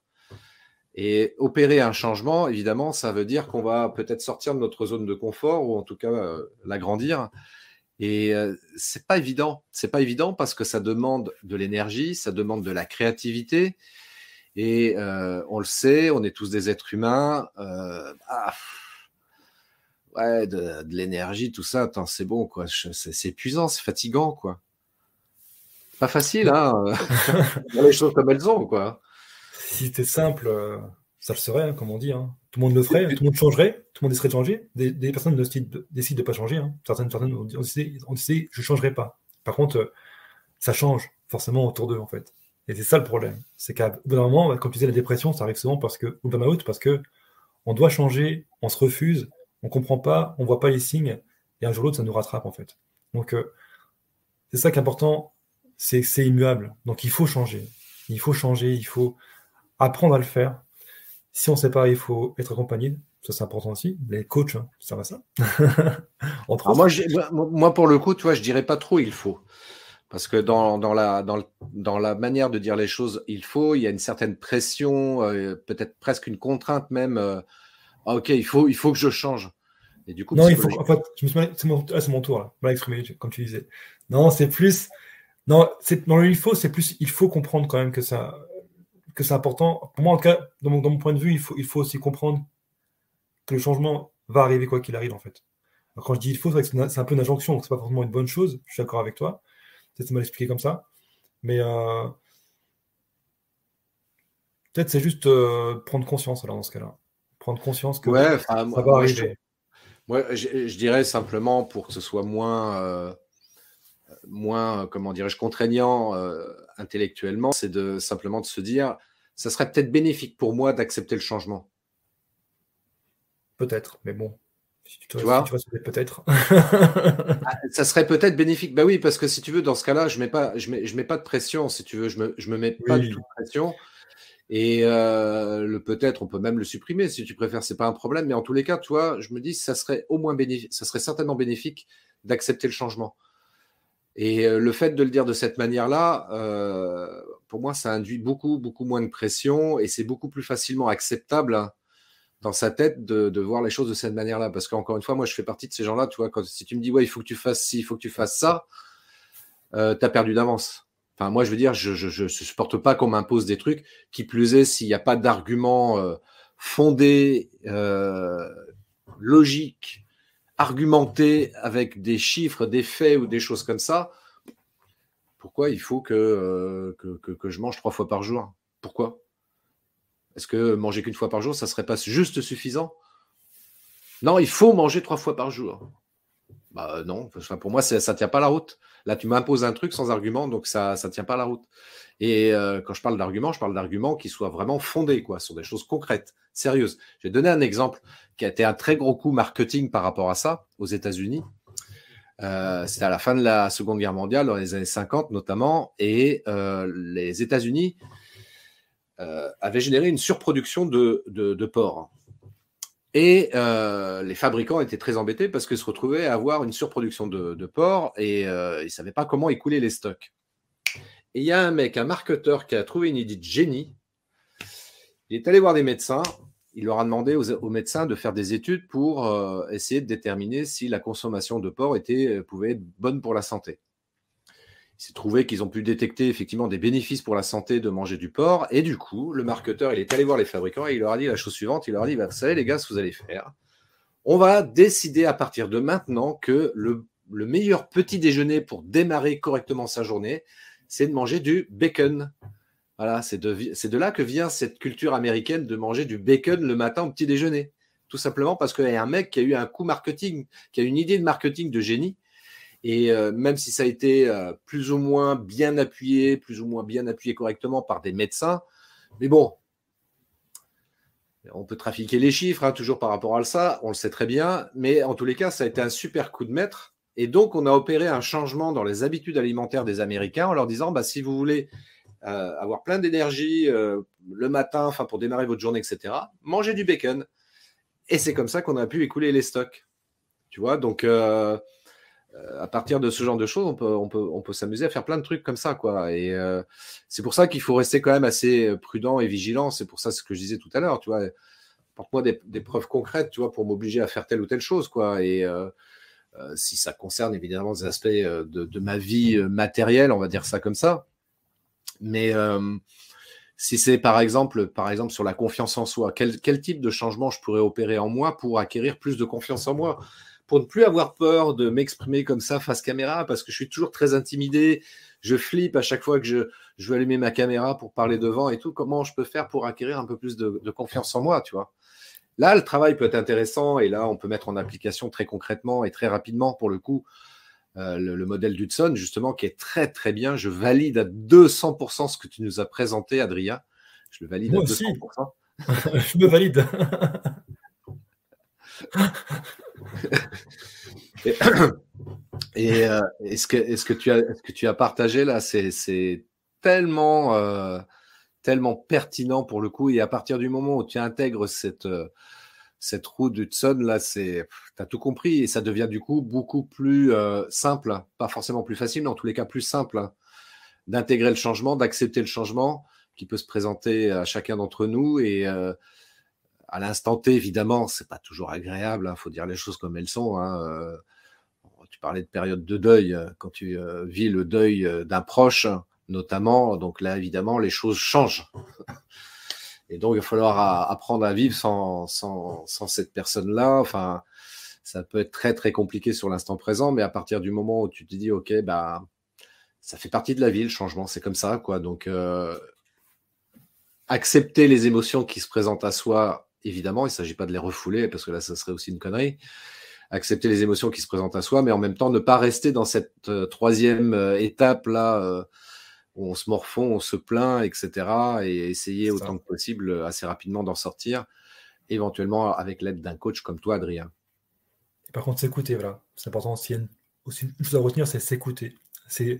Et opérer un changement, évidemment, ça veut dire qu'on va peut-être sortir de notre zone de confort, ou en tout cas l'agrandir. Et c'est pas évident. C'est pas évident parce que ça demande de l'énergie, ça demande de la créativité. Et on le sait, on est tous des êtres humains. Ouais, de l'énergie, tout ça, c'est bon, quoi. C'est épuisant, c'est fatigant, quoi. Pas facile, hein. Dire les choses comme elles sont, quoi. Si c'était simple, ça le serait, hein, comme on dit. Hein. Tout le monde le ferait, tout le monde changerait, tout le monde essaierait de changer. Des personnes décident de pas changer. Hein. Certaines personnes ont décidé, je ne changerai pas. Par contre, ça change forcément autour d'eux, en fait. Et c'est ça le problème. C'est qu'à bout d'un moment, comme tu disais, la dépression, ça arrive souvent ou le burn-out, parce que on doit changer, on se refuse, on comprend pas, on voit pas les signes, et un jour ou l'autre, ça nous rattrape, en fait. Donc, c'est ça qui est important, c'est immuable. Donc, il faut changer. Il faut changer, il faut apprendre à le faire. Si on ne sait pas, il faut être accompagné. Ça, c'est important aussi. Les coachs, hein, ça va ça. Entre autres. Moi, pour le coup, tu vois, je dirais pas trop il faut. Parce que dans la manière de dire les choses, il y a une certaine pression, peut-être presque une contrainte même. Ok, il faut que je change. Et du coup, non, il faut. En fait, c'est mon tour là. Mal exprimé, comme tu disais. Non, c'est plus. Non, dans le il faut, c'est plus. Il faut comprendre quand même que c'est important. Pour moi, en tout cas, dans mon point de vue, il faut aussi comprendre que le changement va arriver quoi qu'il arrive, en fait. Alors, quand je dis il faut, c'est un peu une injonction, donc c'est pas forcément une bonne chose. Je suis d'accord avec toi. Peut-être c'est mal expliqué comme ça. Mais peut-être c'est juste prendre conscience alors dans ce cas-là. Prendre conscience que ouais, ça va arriver. Moi, je dirais simplement pour que ce soit moins, comment dirais-je, contraignant intellectuellement, c'est simplement de se dire, ça serait peut-être bénéfique pour moi d'accepter le changement. Peut-être, mais bon, si tu vois peut-être. Ça serait peut-être bénéfique. Bah oui, parce que si tu veux, dans ce cas-là, je mets pas de pression, si tu veux, je me mets pas du tout de pression. Et le peut-être, on peut même le supprimer si tu préfères, c'est pas un problème. Mais en tous les cas, tu vois, je me dis, ça serait au moins bénéfique, ça serait certainement bénéfique d'accepter le changement. Et le fait de le dire de cette manière-là, pour moi, ça induit beaucoup, beaucoup moins de pression et c'est beaucoup plus facilement acceptable, hein, dans sa tête de voir les choses de cette manière-là. Parce qu'encore une fois, moi, je fais partie de ces gens-là, tu vois, si tu me dis, ouais, il faut que tu fasses ci, il faut que tu fasses ça, tu as perdu d'avance. Enfin, moi, je veux dire, je ne supporte pas qu'on m'impose des trucs. Qui plus est, s'il n'y a pas d'argument fondé, logique, argumenté avec des chiffres, des faits ou des choses comme ça, pourquoi il faut que je mange 3 fois par jour? Pourquoi? Est-ce que manger qu'une fois par jour, ça ne serait pas juste suffisant? Non, il faut manger 3 fois par jour. Bah non, enfin, pour moi, ça ne tient pas la route. Là, tu m'imposes un truc sans argument, donc ça ne tient pas la route. Et quand je parle d'arguments qui soient vraiment fondés, quoi, sur des choses concrètes, sérieuses. Je vais donner un exemple qui a été un très gros coup marketing par rapport à ça, aux États-Unis. C'était à la fin de la Seconde Guerre mondiale, dans les années 50 notamment, et les États-Unis avaient généré une surproduction de porc. Et les fabricants étaient très embêtés parce qu'ils se retrouvaient à avoir une surproduction de porc et ils ne savaient pas comment écouler les stocks. Et il y a un marketeur qui a trouvé une idée de génie. Il est allé voir des médecins. Il leur a demandé aux médecins de faire des études pour essayer de déterminer si la consommation de porc pouvait être bonne pour la santé. Il s'est trouvé qu'ils ont pu détecter effectivement des bénéfices pour la santé de manger du porc. Et du coup, le marketeur, il est allé voir les fabricants et il leur a dit la chose suivante. Il leur a dit, vous savez les gars, ce que vous allez faire, on va décider à partir de maintenant que le meilleur petit déjeuner pour démarrer correctement sa journée, c'est de manger du bacon. Voilà, c'est de là que vient cette culture américaine de manger du bacon le matin au petit déjeuner. Tout simplement parce qu'il y a un mec qui a eu un coup marketing, qui a une idée de marketing de génie. Et même si ça a été plus ou moins bien appuyé correctement par des médecins, mais bon, on peut trafiquer les chiffres, hein, toujours par rapport à ça, on le sait très bien, mais en tous les cas, ça a été un super coup de maître. Et donc, on a opéré un changement dans les habitudes alimentaires des Américains en leur disant, bah, si vous voulez avoir plein d'énergie le matin, enfin pour démarrer votre journée, etc., mangez du bacon. Et c'est comme ça qu'on a pu écouler les stocks. Tu vois, donc à partir de ce genre de choses, on peut s'amuser à faire plein de trucs comme ça, quoi. Et c'est pour ça qu'il faut rester quand même assez prudent et vigilant. C'est pour ça ce que je disais tout à l'heure, tu vois. Apporte-moi des preuves concrètes, tu vois, pour m'obliger à faire telle ou telle chose, quoi. Et si ça concerne évidemment des aspects de ma vie matérielle, on va dire ça comme ça. Mais si c'est par exemple sur la confiance en soi, quel type de changement je pourrais opérer en moi pour acquérir plus de confiance en moi, pour ne plus avoir peur de m'exprimer comme ça face caméra, parce que je suis toujours très intimidé, je flippe à chaque fois que je veux allumer ma caméra pour parler devant et tout. Comment je peux faire pour acquérir un peu plus de confiance en moi, tu vois? Là, le travail peut être intéressant et là, on peut mettre en application très concrètement et très rapidement, pour le coup, le modèle d'Hudson, justement, qui est très, très bien. Je valide à 200% ce que tu nous as présenté, Adrien. Je le valide Moi à aussi, 200%. je me valide. Et ce que tu as partagé là, c'est tellement, tellement pertinent pour le coup. Et à partir du moment où tu intègres cette roue d'Hudson, là, tu as tout compris et ça devient du coup beaucoup plus simple, hein. Pas forcément plus facile, mais en tous les cas plus simple, hein, d'intégrer le changement, d'accepter le changement qui peut se présenter à chacun d'entre nous. Et à l'instant T, évidemment, c'est pas toujours agréable, hein, faut dire les choses comme elles sont, hein. Tu parlais de période de deuil, quand tu vis le deuil d'un proche, notamment, donc là, évidemment, les choses changent. Et donc, il va falloir apprendre à vivre sans cette personne-là. Enfin, ça peut être très, très compliqué sur l'instant présent, mais à partir du moment où tu te dis, OK, bah, ça fait partie de la vie, le changement, c'est comme ça, quoi. Donc, accepter les émotions qui se présentent à soi, évidemment, il ne s'agit pas de les refouler, parce que là, ça serait aussi une connerie. Accepter les émotions qui se présentent à soi, mais en même temps, ne pas rester dans cette troisième étape-là, où on se morfond, on se plaint, etc. Et essayer autant que possible, assez rapidement d'en sortir, éventuellement avec l'aide d'un coach comme toi, Adrien. Et par contre, s'écouter, voilà. C'est important aussi. Aussi une chose à retenir, c'est s'écouter. C'est,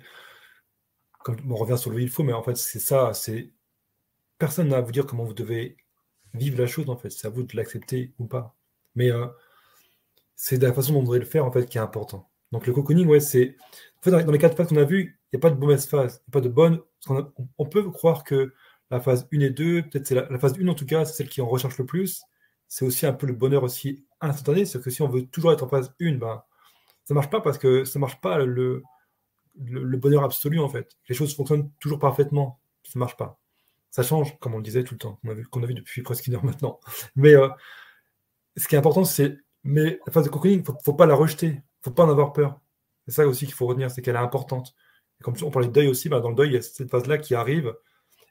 comme on revient sur le il faut, mais en fait, c'est ça. Personne n'a à vous dire comment vous devez vivre la chose, en fait. C'est à vous de l'accepter ou pas. Mais c'est de la façon dont vous devez le faire, en fait, qui est important. Donc, le cocooning, ouais, c'est. En fait, dans les 4 phases qu'on a vues, il n'y a pas de mauvaise phase. Il n'y a pas de bonne. On peut croire que la phase 1 et 2, peut-être c'est la phase 1 en tout cas, c'est celle qui en recherche le plus. C'est aussi un peu le bonheur aussi instantané. C'est que si on veut toujours être en phase 1, ben, ça ne marche pas parce que ça ne marche pas le bonheur absolu, en fait. Les choses fonctionnent toujours parfaitement. Ça ne marche pas. Ça change, comme on le disait tout le temps, qu'on a vu depuis presque 1 heure maintenant. Mais ce qui est important, c'est. Mais la phase de cocooning, il ne faut pas la rejeter. Il ne faut pas en avoir peur. C'est ça aussi qu'il faut retenir, c'est qu'elle est importante. Et comme on parlait de deuil aussi, bah, dans le deuil, il y a cette phase-là qui arrive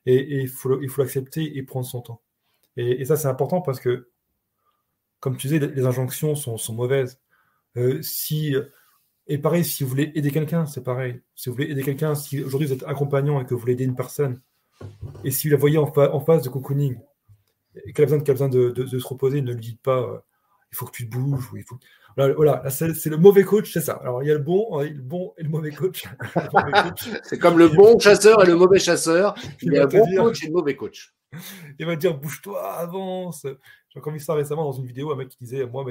et il faut l'accepter et prendre son temps. Et ça, c'est important parce que, comme tu disais, les injonctions sont mauvaises. Et pareil, si vous voulez aider quelqu'un, c'est pareil. Si vous voulez aider quelqu'un, si aujourd'hui vous êtes accompagnant et que vous voulez aider une personne, et si vous la voyez en phase de cocooning, et qu'elle a besoin de se reposer, ne lui dites pas il faut que tu te bouges, ou il faut. Voilà, là, c'est le mauvais coach, c'est ça. Alors il y a le bon et le mauvais coach. C'est comme le bon chasseur et le mauvais chasseur. Il y a un bon coach et le mauvais coach. Il va te dire bouge-toi, avance. J'ai encore vu ça récemment dans une vidéo, un mec qui disait moi,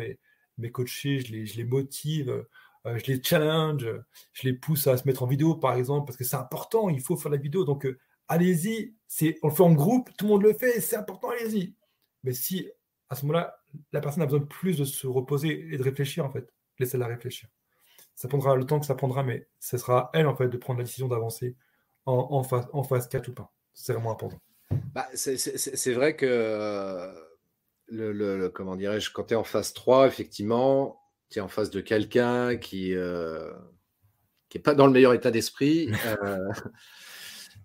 mes coachés, je les motive, je les challenge, je les pousse à se mettre en vidéo, par exemple, parce que c'est important, il faut faire la vidéo. Donc allez-y, on le fait en groupe, tout le monde le fait, c'est important, allez-y. Mais si à ce moment-là, la personne a besoin de plus de se reposer et de réfléchir, en fait, laissez-la réfléchir. Ça prendra le temps que ça prendra, mais ce sera à elle, en fait, de prendre la décision d'avancer en phase 4 ou pas. C'est vraiment important. Bah, c'est vrai que comment dirais-je, quand tu es en phase 3, effectivement, tu es en face de quelqu'un qui n'est pas dans le meilleur état d'esprit.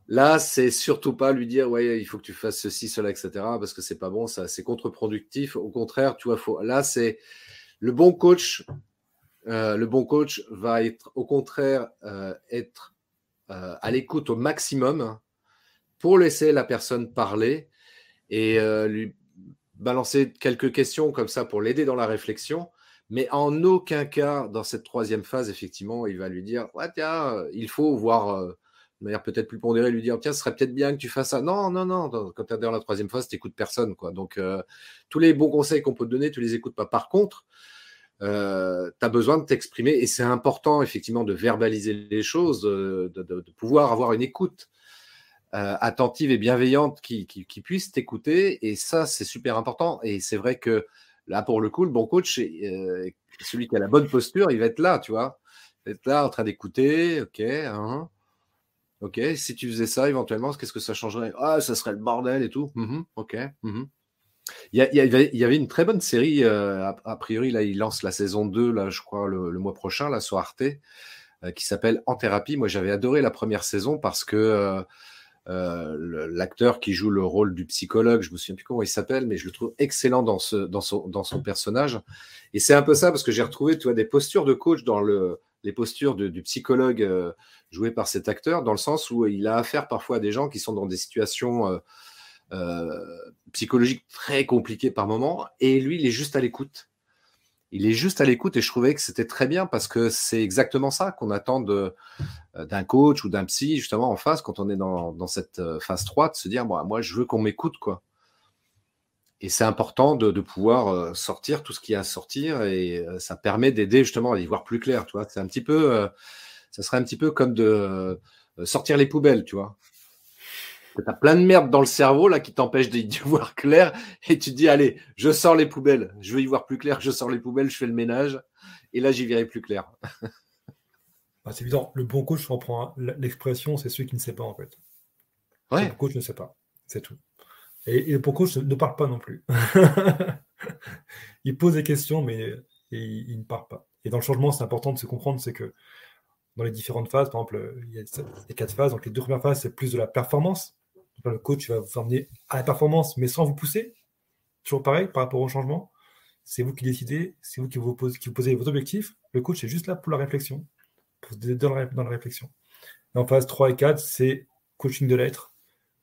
Là, c'est surtout pas lui dire ouais, il faut que tu fasses ceci, cela, etc. parce que c'est pas bon, ça, c'est contre-productif. Au contraire, tu vois, là, c'est le bon coach. le bon coach va être, au contraire, être à l'écoute au maximum pour laisser la personne parler et lui balancer quelques questions comme ça pour l'aider dans la réflexion. Mais en aucun cas, dans cette troisième phase, effectivement, il va lui dire ouais, tiens, il faut voir de manière peut-être plus pondérée, lui dire tiens, ce serait peut-être bien que tu fasses ça. Non, non, non. Quand tu es dans la troisième phase, tu n'écoutes personne, quoi. Donc, tous les bons conseils qu'on peut te donner, tu ne les écoutes pas. Par contre, tu as besoin de t'exprimer et c'est important, effectivement, de verbaliser les choses, de pouvoir avoir une écoute attentive et bienveillante qui puisse t'écouter. Et ça, c'est super important. Et c'est vrai que là, pour le coup, le bon coach, celui qui a la bonne posture, il va être là, tu vois. Il va être là en train d'écouter. OK, OK, si tu faisais ça, éventuellement, qu'est-ce que ça changerait? Ah, ça serait le bordel et tout. OK. Il y avait une très bonne série, a priori, là, il lance la saison 2, là, je crois, le mois prochain, là, sur Arte, qui s'appelle En Thérapie. Moi, j'avais adoré la première saison parce que l'acteur qui joue le rôle du psychologue, je me souviens plus comment il s'appelle, mais je le trouve excellent dans son personnage. Et c'est un peu ça, parce que j'ai retrouvé, tu vois, des postures de coach dans les postures du psychologue joué par cet acteur, dans le sens où il a affaire parfois à des gens qui sont dans des situations psychologiques très compliquées par moment, et lui, il est juste à l'écoute. Il est juste à l'écoute et je trouvais que c'était très bien parce que c'est exactement ça qu'on attend d'un coach ou d'un psy, justement, en face, quand on est dans cette phase 3, de se dire, bon, moi, je veux qu'on m'écoute, quoi. Et c'est important de pouvoir sortir tout ce qu'il y a à sortir et ça permet d'aider, justement, à y voir plus clair, tu vois. C'est un petit peu, ça serait un petit peu comme de sortir les poubelles, tu vois. Tu as plein de merde dans le cerveau là qui t'empêche d'y voir clair et tu te dis allez, je sors les poubelles, je veux y voir plus clair, je sors les poubelles, je fais le ménage et là j'y verrai plus clair. Bah, c'est évident, le bon coach, je reprends l'expression, c'est celui qui ne sait pas en fait. Ouais. Le bon coach ne sait pas, c'est tout. Et le bon coach ne parle pas non plus. Il pose des questions, mais il ne parle pas. Et dans le changement, c'est important de se comprendre, c'est que dans les différentes phases, par exemple, il y a les 4 phases. Donc les 2 premières phases, c'est plus de la performance. Donc là, le coach va vous emmener à la performance, mais sans vous pousser. Toujours pareil par rapport au changement. C'est vous qui décidez, c'est vous qui vous posez vos objectifs. Le coach est juste là pour la réflexion, pour vous aider dans la réflexion. Et en phase 3 et 4, c'est coaching de l'être,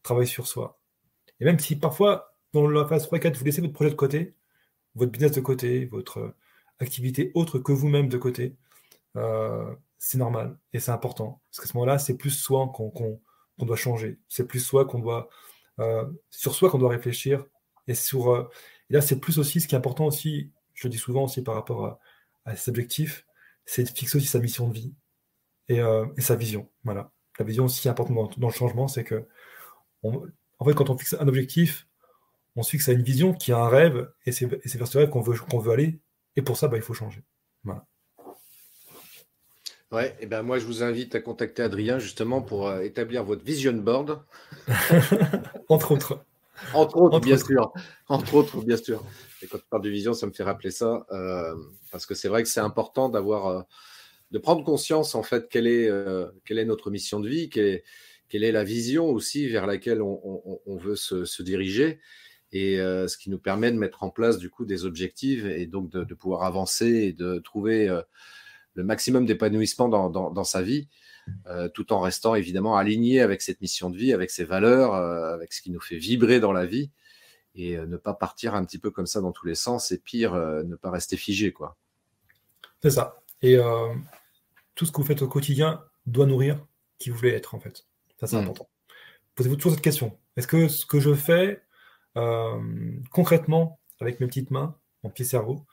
travail sur soi. Et même si parfois, dans la phase 3 et 4, vous laissez votre projet de côté, votre business de côté, votre activité autre que vous-même de côté, c'est normal et c'est important. Parce qu'à ce moment-là, c'est plus soi qu'on doit changer. C'est plus soi qu'on doit, sur soi qu'on doit réfléchir. Et, et là, c'est plus aussi ce qui est important aussi, je le dis souvent aussi par rapport à ses objectifs, c'est de fixer aussi sa mission de vie et sa vision. Voilà. La vision aussi importante dans le changement, c'est que en fait, quand on fixe un objectif, on se fixe à une vision qui a un rêve, et c'est vers ce rêve qu'on veut aller, et pour ça, bah, il faut changer. Voilà. Ouais, et ben moi je vous invite à contacter Adrien justement pour établir votre vision board. Entre autres. Entre autres, Entre bien autres. sûr. Entre autres, bien sûr. Et quand tu parles de vision, ça me fait rappeler ça. Parce que c'est vrai que c'est important d'avoir, de prendre conscience, en fait, quelle est notre mission de vie, quelle est la vision aussi vers laquelle on veut se diriger. Et ce qui nous permet de mettre en place, du coup, des objectifs et donc de pouvoir avancer et de trouver le maximum d'épanouissement dans sa vie. Tout en restant évidemment aligné avec cette mission de vie, avec ses valeurs, avec ce qui nous fait vibrer dans la vie et ne pas partir un petit peu comme ça dans tous les sens et pire, ne pas rester figé, quoi. C'est ça. Et tout ce que vous faites au quotidien doit nourrir qui vous voulez être, en fait. Ça, c'est important. Posez-vous toujours cette question. Est-ce que ce que je fais concrètement avec mes petites mains, mon petit cerveau,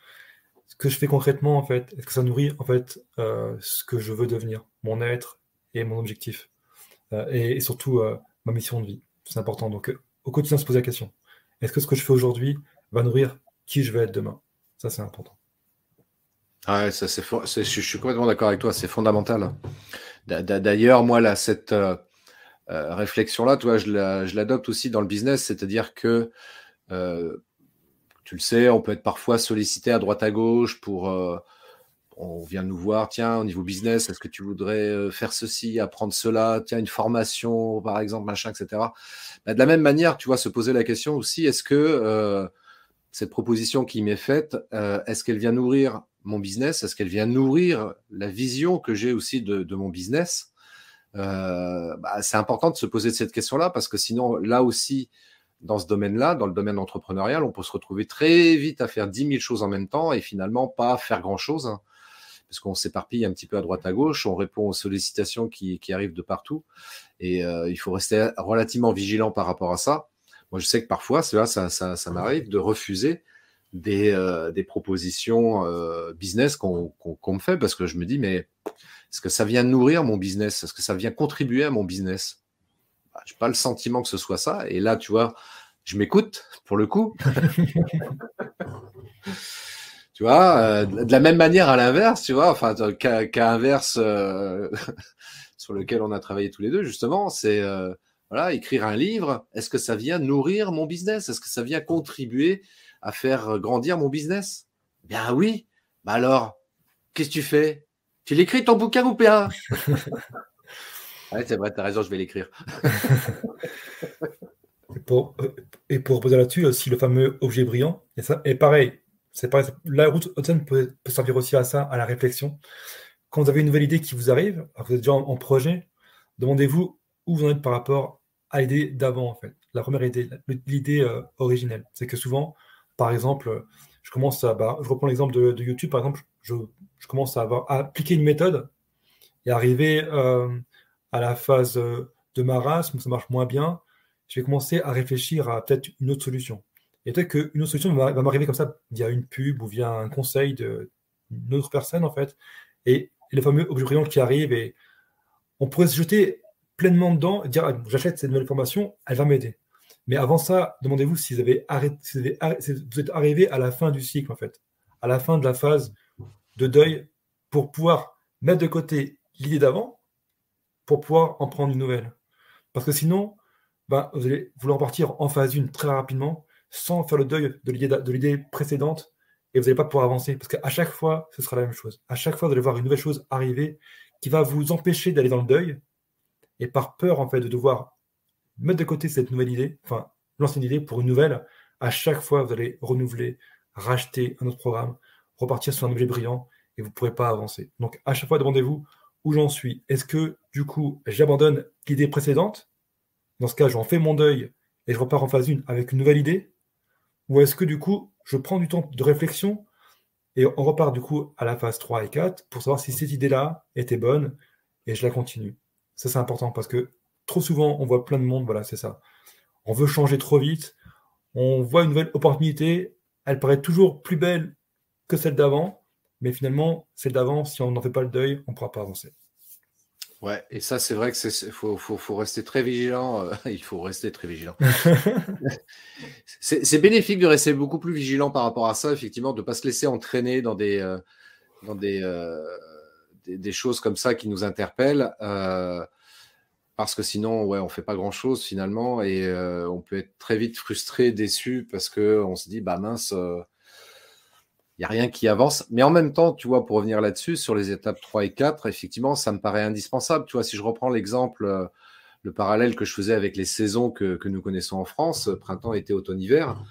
ce que je fais concrètement, en fait, est-ce que ça nourrit, en fait, ce que je veux devenir, mon être et mon objectif et surtout ma mission de vie. C'est important. Donc, au quotidien, se poser la question. Est-ce que ce que je fais aujourd'hui va nourrir qui je vais être demain? Ça, c'est important. Ah ouais, ça, je suis complètement d'accord avec toi, c'est fondamental. D'ailleurs, moi, là, cette réflexion-là, toi, je l'adopte aussi dans le business, c'est-à-dire que, tu le sais, on peut être parfois sollicité à droite à gauche pour on vient nous voir, tiens, au niveau business, est-ce que tu voudrais faire ceci, apprendre cela, tiens, une formation, par exemple, machin, etc. Bah, de la même manière, tu vois, se poser la question aussi, est-ce que cette proposition qui m'est faite, est-ce qu'elle vient nourrir mon business? Est-ce qu'elle vient nourrir la vision que j'ai aussi de mon business? C'est important de se poser cette question-là parce que sinon, là aussi, dans ce domaine-là, dans le domaine entrepreneurial, on peut se retrouver très vite à faire 10 000 choses en même temps et finalement pas faire grand-chose, hein, parce qu'on s'éparpille un petit peu à droite à gauche, on répond aux sollicitations qui arrivent de partout et il faut rester relativement vigilant par rapport à ça. Moi, je sais que parfois, ça m'arrive de refuser des propositions business qu'on me fait parce que je me dis, mais est-ce que ça vient nourrir mon business? Est-ce que ça vient contribuer à mon business? Je n'ai pas le sentiment que ce soit ça. Et là, tu vois, je m'écoute pour le coup. Tu vois, de la même manière à l'inverse, tu vois, enfin, cas inverse sur lequel on a travaillé tous les deux, justement, c'est voilà, écrire un livre. Est-ce que ça vient nourrir mon business? Est-ce que ça vient contribuer à faire grandir mon business? Bien oui. Bah alors, qu'est-ce que tu fais? Tu l'écris ton bouquin ou pas? Ouais, c'est vrai, t'as raison, je vais l'écrire. Et pour reposer là-dessus, aussi le fameux objet brillant, et ça, et pareil, c'est pareil, la route Hudson peut servir aussi à ça, à la réflexion. Quand vous avez une nouvelle idée qui vous arrive, alors vous êtes déjà en projet, demandez-vous où vous en êtes par rapport à l'idée d'avant, en fait. La première idée, l'idée originelle. C'est que souvent, par exemple, je reprends l'exemple de YouTube, par exemple, je commence à appliquer une méthode et arriver à la phase de marasme, où ça marche moins bien, je vais commencer à réfléchir à peut-être une autre solution. Et peut-être qu'une autre solution va m'arriver comme ça via une pub ou via un conseil d'une autre personne, en fait. Et le fameux objet brillant qui arrive, et on pourrait se jeter pleinement dedans et dire ah, j'achète cette nouvelle formation, elle va m'aider. Mais avant ça, demandez-vous si vous avez arrêté, si vous êtes arrivé à la fin du cycle, en fait, à la fin de la phase de deuil, pour pouvoir mettre de côté l'idée d'avant, pour pouvoir en prendre une nouvelle. Parce que sinon, vous allez vouloir partir en phase 1 très rapidement, sans faire le deuil de l'idée précédente, et vous n'allez pas pouvoir avancer. Parce qu'à chaque fois, ce sera la même chose. À chaque fois, vous allez voir une nouvelle chose arriver qui va vous empêcher d'aller dans le deuil, et par peur, en fait, de devoir mettre de côté cette nouvelle idée, enfin, l'ancienne idée pour une nouvelle, à chaque fois, vous allez renouveler, racheter un autre programme, repartir sur un objet brillant, et vous ne pourrez pas avancer. Donc, à chaque fois, demandez-vous où j'en suis. Est-ce que, du coup, j'abandonne l'idée précédente? Dans ce cas, j'en fais mon deuil et je repars en phase 1 avec une nouvelle idée? Ou est-ce que, du coup, je prends du temps de réflexion et on repart, du coup, à la phase 3 et 4 pour savoir si cette idée-là était bonne et je la continue? Ça, c'est important parce que trop souvent, on voit plein de monde, voilà, c'est ça. On veut changer trop vite, on voit une nouvelle opportunité, elle paraît toujours plus belle que celle d'avant, mais finalement, celle d'avant, si on n'en fait pas le deuil, on ne pourra pas avancer. Ouais, et ça, c'est vrai que faut rester très vigilant. Il faut rester très vigilant. C'est bénéfique de rester beaucoup plus vigilant par rapport à ça, effectivement, de ne pas se laisser entraîner dans des choses comme ça qui nous interpellent. Parce que sinon, ouais, on ne fait pas grand-chose finalement et on peut être très vite frustré, déçu parce qu'on se dit, bah mince, il n'y a rien qui avance. Mais en même temps, tu vois, pour revenir là-dessus, sur les étapes 3 et 4, effectivement, ça me paraît indispensable. Tu vois, si je reprends l'exemple, le parallèle que je faisais avec les saisons que nous connaissons en France, printemps, été, automne, hiver,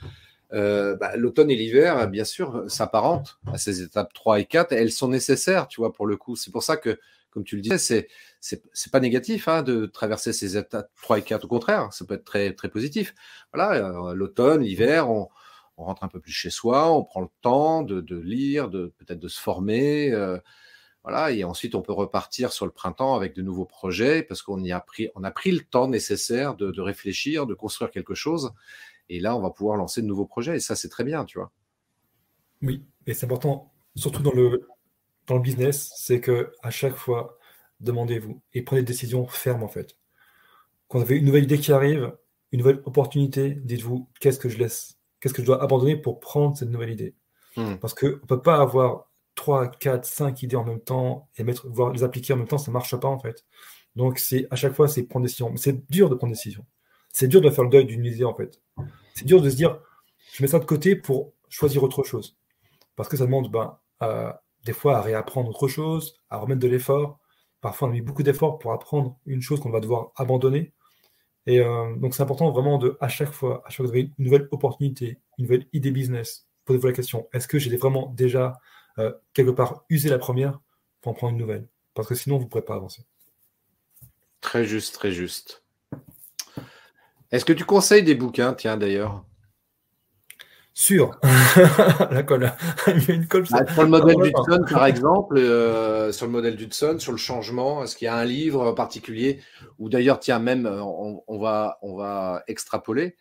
l'automne et l'hiver, bien sûr, s'apparentent à ces étapes 3 et 4. Et elles sont nécessaires, tu vois, pour le coup. C'est pour ça que, comme tu le disais, c'est pas négatif hein, de traverser ces étapes 3 et 4. Au contraire, ça peut être très, très positif. Voilà, l'automne, l'hiver, on rentre un peu plus chez soi, on prend le temps de lire, peut-être de se former. Voilà, et ensuite, on peut repartir sur le printemps avec de nouveaux projets parce qu'on a pris le temps nécessaire de réfléchir, de construire quelque chose. Et là, on va pouvoir lancer de nouveaux projets. Et ça, c'est très bien, tu vois. Oui, et c'est important, surtout dans le business, c'est que à chaque fois, demandez-vous et prenez des décisions fermes en fait. Quand vous avez une nouvelle idée qui arrive, une nouvelle opportunité, dites-vous qu'est-ce que je laisse, qu'est-ce que je dois abandonner pour prendre cette nouvelle idée. Parce qu'on ne peut pas avoir 3, 4, 5 idées en même temps et voir les appliquer en même temps, ça ne marche pas en fait. Donc à chaque fois, c'est prendre des décisions. Mais c'est dur de prendre des décisions. C'est dur de faire le deuil d'une idée en fait. C'est dur de se dire, je mets ça de côté pour choisir autre chose. Parce que ça demande des fois à réapprendre autre chose, à remettre de l'effort. Parfois, on a mis beaucoup d'efforts pour apprendre une chose qu'on va devoir abandonner. Et donc, c'est important vraiment à chaque fois que vous avez une nouvelle opportunité, une nouvelle idée business, posez-vous la question, est-ce que j'ai vraiment déjà quelque part user la première pour en prendre une nouvelle. Parce que sinon, vous ne pourrez pas avancer. Très juste, très juste. Est-ce que tu conseilles des bouquins, tiens, d'ailleurs? Sur la colle. Il y a une colle. Sur le modèle d'Hudson, par exemple, sur le modèle d'Hudson, sur le changement, est-ce qu'il y a un livre en particulier? Ou d'ailleurs, tiens, même, on va extrapoler.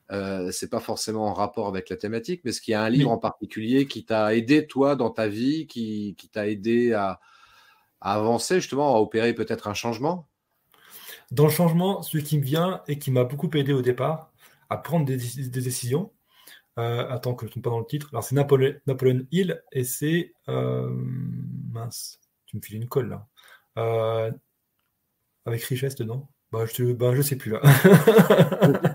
C'est pas forcément en rapport avec la thématique, mais est-ce qu'il y a un livre en particulier qui t'a aidé, toi, dans ta vie, qui t'a aidé à avancer, justement, à opérer peut-être un changement? Dans le changement, celui qui me vient et qui m'a beaucoup aidé au départ à prendre des décisions, attends que je ne tombe pas dans le titre. Alors, c'est Napoleon Hill et c'est. Mince, tu me files une colle là. Avec richesse dedans. Je sais plus là.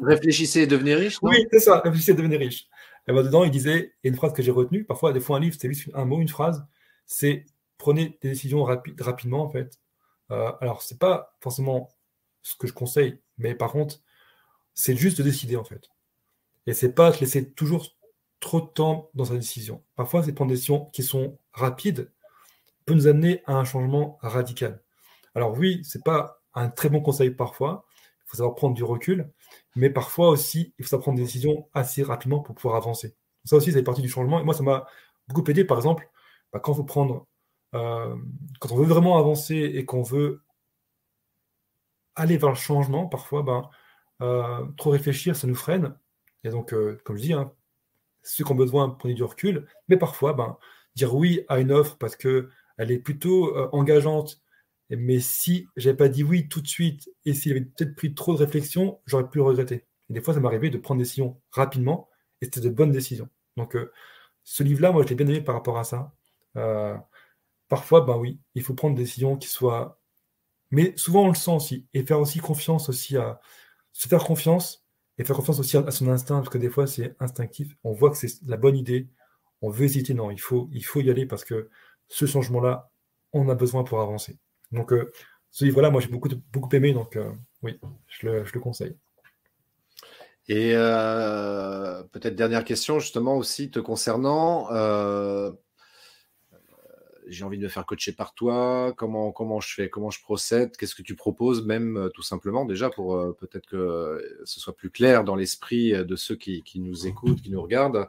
Réfléchissez et devenez riche, non? Oui, c'est ça, réfléchissez et devenez riche. Et ben, dedans, il disait, et une phrase que j'ai retenue, parfois, des fois, un livre, c'est juste un mot, une phrase, c'est prenez des décisions rapidement, en fait. Alors, c'est pas forcément ce que je conseille, mais par contre, c'est juste de décider, en fait. Et c'est pas te laisser toujours trop de temps dans sa décision. Parfois, c'est prendre des décisions qui sont rapides, peut nous amener à un changement radical. Alors oui, c'est pas un très bon conseil parfois, il faut savoir prendre du recul, mais parfois aussi, il faut savoir prendre des décisions assez rapidement pour pouvoir avancer. Ça aussi, ça fait partie du changement. Et moi, ça m'a beaucoup aidé, par exemple, quand faut prendre, quand on veut vraiment avancer et qu'on veut aller vers le changement, parfois, trop réfléchir, ça nous freine. Et donc, comme je dis, hein, ceux qui ont besoin, prenez du recul, mais parfois, dire oui à une offre parce qu'elle est plutôt engageante, mais si j'avais pas dit oui tout de suite et s'il avait peut-être pris trop de réflexion, j'aurais pu le regretter. Et des fois, ça m'arrivait de prendre des décisions rapidement et c'était de bonnes décisions. Donc, ce livre-là, moi, je l'ai bien aimé par rapport à ça. Euh, Parfois, oui, il faut prendre des décisions qui soient. Mais souvent, on le sent aussi. Et faire aussi confiance aussi à. Se faire confiance et faire confiance aussi à son instinct, parce que des fois, c'est instinctif. On voit que c'est la bonne idée. On veut hésiter. Non, il faut y aller parce que ce changement-là, on a besoin pour avancer. Donc, ce livre-là, moi, j'ai beaucoup aimé. Donc, oui, je le conseille. Et peut-être dernière question, justement, aussi te concernant. J'ai envie de me faire coacher par toi. Comment je fais? Comment je procède? Qu'est-ce que tu proposes, même tout simplement, déjà, pour peut-être que ce soit plus clair dans l'esprit de ceux qui nous écoutent, qui nous regardent.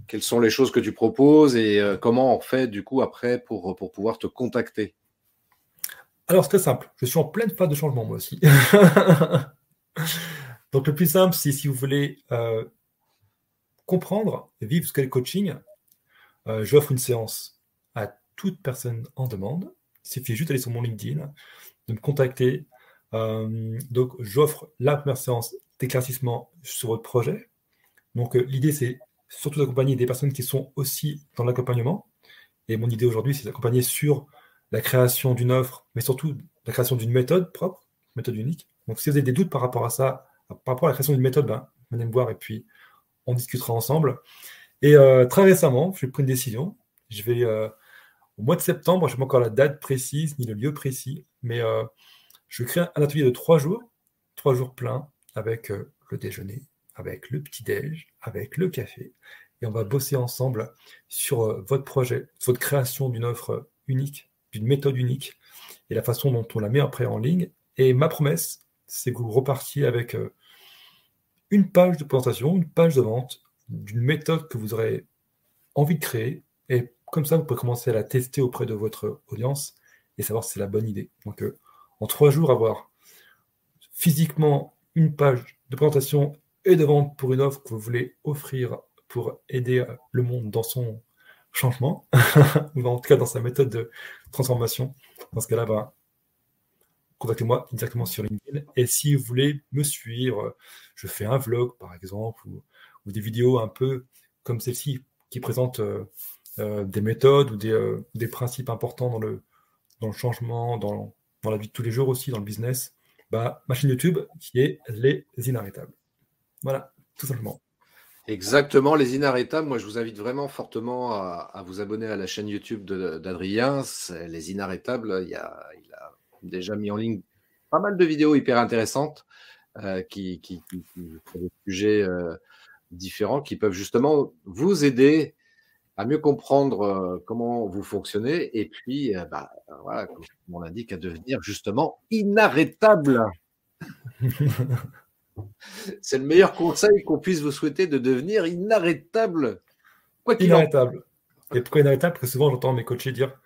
Quelles sont les choses que tu proposes et comment on fait, du coup, après, pour pouvoir te contacter? Alors, c'est très simple. Je suis en pleine phase de changement, moi aussi. Donc, le plus simple, c'est si vous voulez comprendre et vivre ce qu'est le coaching, j'offre une séance à toute personne en demande. Il suffit juste d'aller sur mon LinkedIn, de me contacter. Donc, j'offre la première séance d'éclaircissement sur votre projet. Donc, l'idée, c'est surtout d'accompagner des personnes qui sont aussi dans l'accompagnement. Et mon idée aujourd'hui, c'est d'accompagner sur la création d'une offre, mais surtout la création d'une méthode propre, méthode unique. Donc, si vous avez des doutes par rapport à ça, par rapport à la création d'une méthode, venez me voir et puis on discutera ensemble. Et très récemment, j'ai pris une décision. Je vais, au mois de septembre, je n'ai pas encore la date précise ni le lieu précis, mais je crée un atelier de 3 jours pleins, avec le déjeuner, avec le petit-déj, avec le café. Et on va bosser ensemble sur votre projet, votre création d'une offre unique, d'une méthode unique, et la façon dont on la met après en ligne. Et ma promesse, c'est que vous repartiez avec une page de présentation, une page de vente, d'une méthode que vous aurez envie de créer. Et comme ça, vous pouvez commencer à la tester auprès de votre audience et savoir si c'est la bonne idée. Donc, en 3 jours, avoir physiquement une page de présentation et de vente pour une offre que vous voulez offrir pour aider le monde dans son changement, ou en tout cas dans sa méthode de transformation. Dans ce cas-là, contactez-moi directement sur LinkedIn. Et si vous voulez me suivre, je fais un vlog, par exemple, ou des vidéos un peu comme celle-ci, qui présentent des méthodes ou des principes importants dans le changement, dans la vie de tous les jours aussi, dans le business. Ma chaîne YouTube qui est Les Inarrêtables. Voilà, tout simplement. Exactement, les inarrêtables. Moi, je vous invite vraiment fortement à vous abonner à la chaîne YouTube d'Adrien. Les inarrêtables, il a déjà mis en ligne pas mal de vidéos hyper intéressantes qui sur des sujets différents qui peuvent justement vous aider à mieux comprendre comment vous fonctionnez et puis, voilà, comme on l'indique, à devenir justement inarrêtable. C'est le meilleur conseil qu'on puisse vous souhaiter, de devenir inarrêtable. Quoi qu'il en soit. Inarrêtable. Et pourquoi inarrêtable? Parce que souvent, j'entends mes coachés dire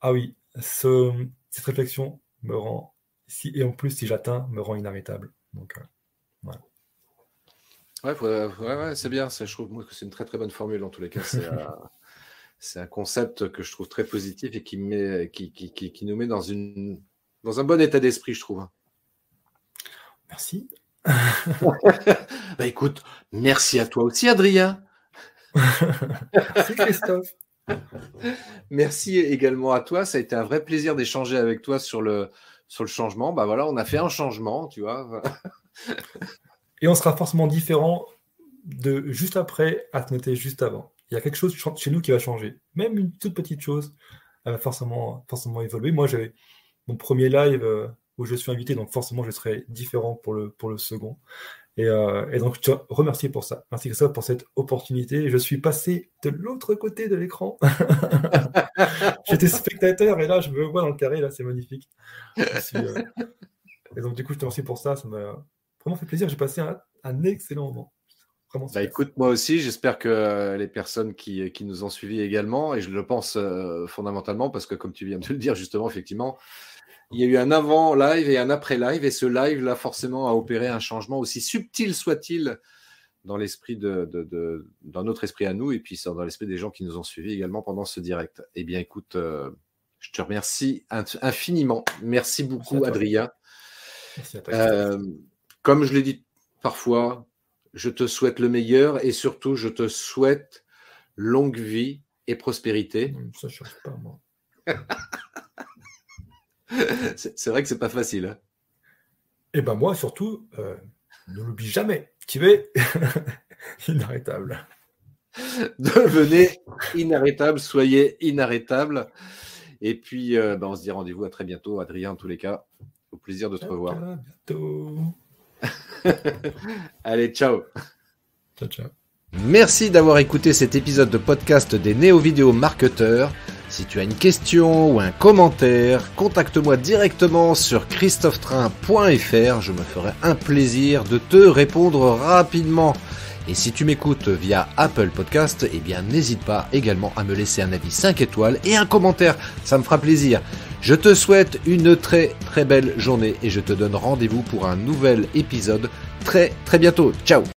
ah oui, cette réflexion me rend, et en plus, si j'atteins, me rend inarrêtable. Donc, voilà. Ouais, c'est bien. Je trouve moi que c'est une très très bonne formule en tous les cas. C'est un concept que je trouve très positif et qui nous met dans un bon état d'esprit, je trouve. Merci. Écoute, merci à toi aussi, Adrien. Merci, Christophe. Merci également à toi. Ça a été un vrai plaisir d'échanger avec toi sur le changement. Voilà, on a fait un changement, tu vois. Et on sera forcément différent de juste après à te noter juste avant. Il y a quelque chose chez nous qui va changer. Même une toute petite chose, elle va forcément évoluer. Moi, j'avais mon premier live où je suis invité, donc forcément, je serai différent pour le second. Et donc, je te remercie pour ça. Merci Christophe pour cette opportunité. Je suis passé de l'autre côté de l'écran. J'étais spectateur et là, je me vois dans le carré. Là, c'est magnifique. Et donc, du coup, je te remercie pour ça. Ça m'a vraiment fait plaisir. J'ai passé un excellent moment. Écoute, moi aussi, j'espère que les personnes qui nous ont suivis également, et je le pense fondamentalement, parce que comme tu viens de le dire justement, effectivement, il y a eu un avant live et un après live, et ce live là forcément a opéré un changement, aussi subtil soit-il, dans l'esprit dans notre esprit à nous, et puis dans l'esprit des gens qui nous ont suivis également pendant ce direct. Eh bien écoute, je te remercie infiniment. Merci beaucoup, Adrien. Merci à toi. Comme je l'ai dit parfois, je te souhaite le meilleur et surtout, je te souhaite longue vie et prospérité. Ça ne change pas, moi. C'est vrai que c'est pas facile. Hein. Et moi, surtout, ne l'oublie jamais. Tu es inarrêtable. Devenez inarrêtable, soyez inarrêtable. Et puis, on se dit rendez-vous à très bientôt, Adrien, en tous les cas. Au plaisir de te revoir. À bientôt. Allez, ciao. Ciao. Merci d'avoir écouté cet épisode de podcast des Néo-Vidéo Marketeurs. Si tu as une question ou un commentaire, contacte-moi directement sur christophetrain.fr. Je me ferai un plaisir de te répondre rapidement. Et si tu m'écoutes via Apple Podcast, n'hésite pas également à me laisser un avis 5 étoiles et un commentaire. Ça me fera plaisir. Je te souhaite une très très belle journée et je te donne rendez-vous pour un nouvel épisode très très bientôt. Ciao.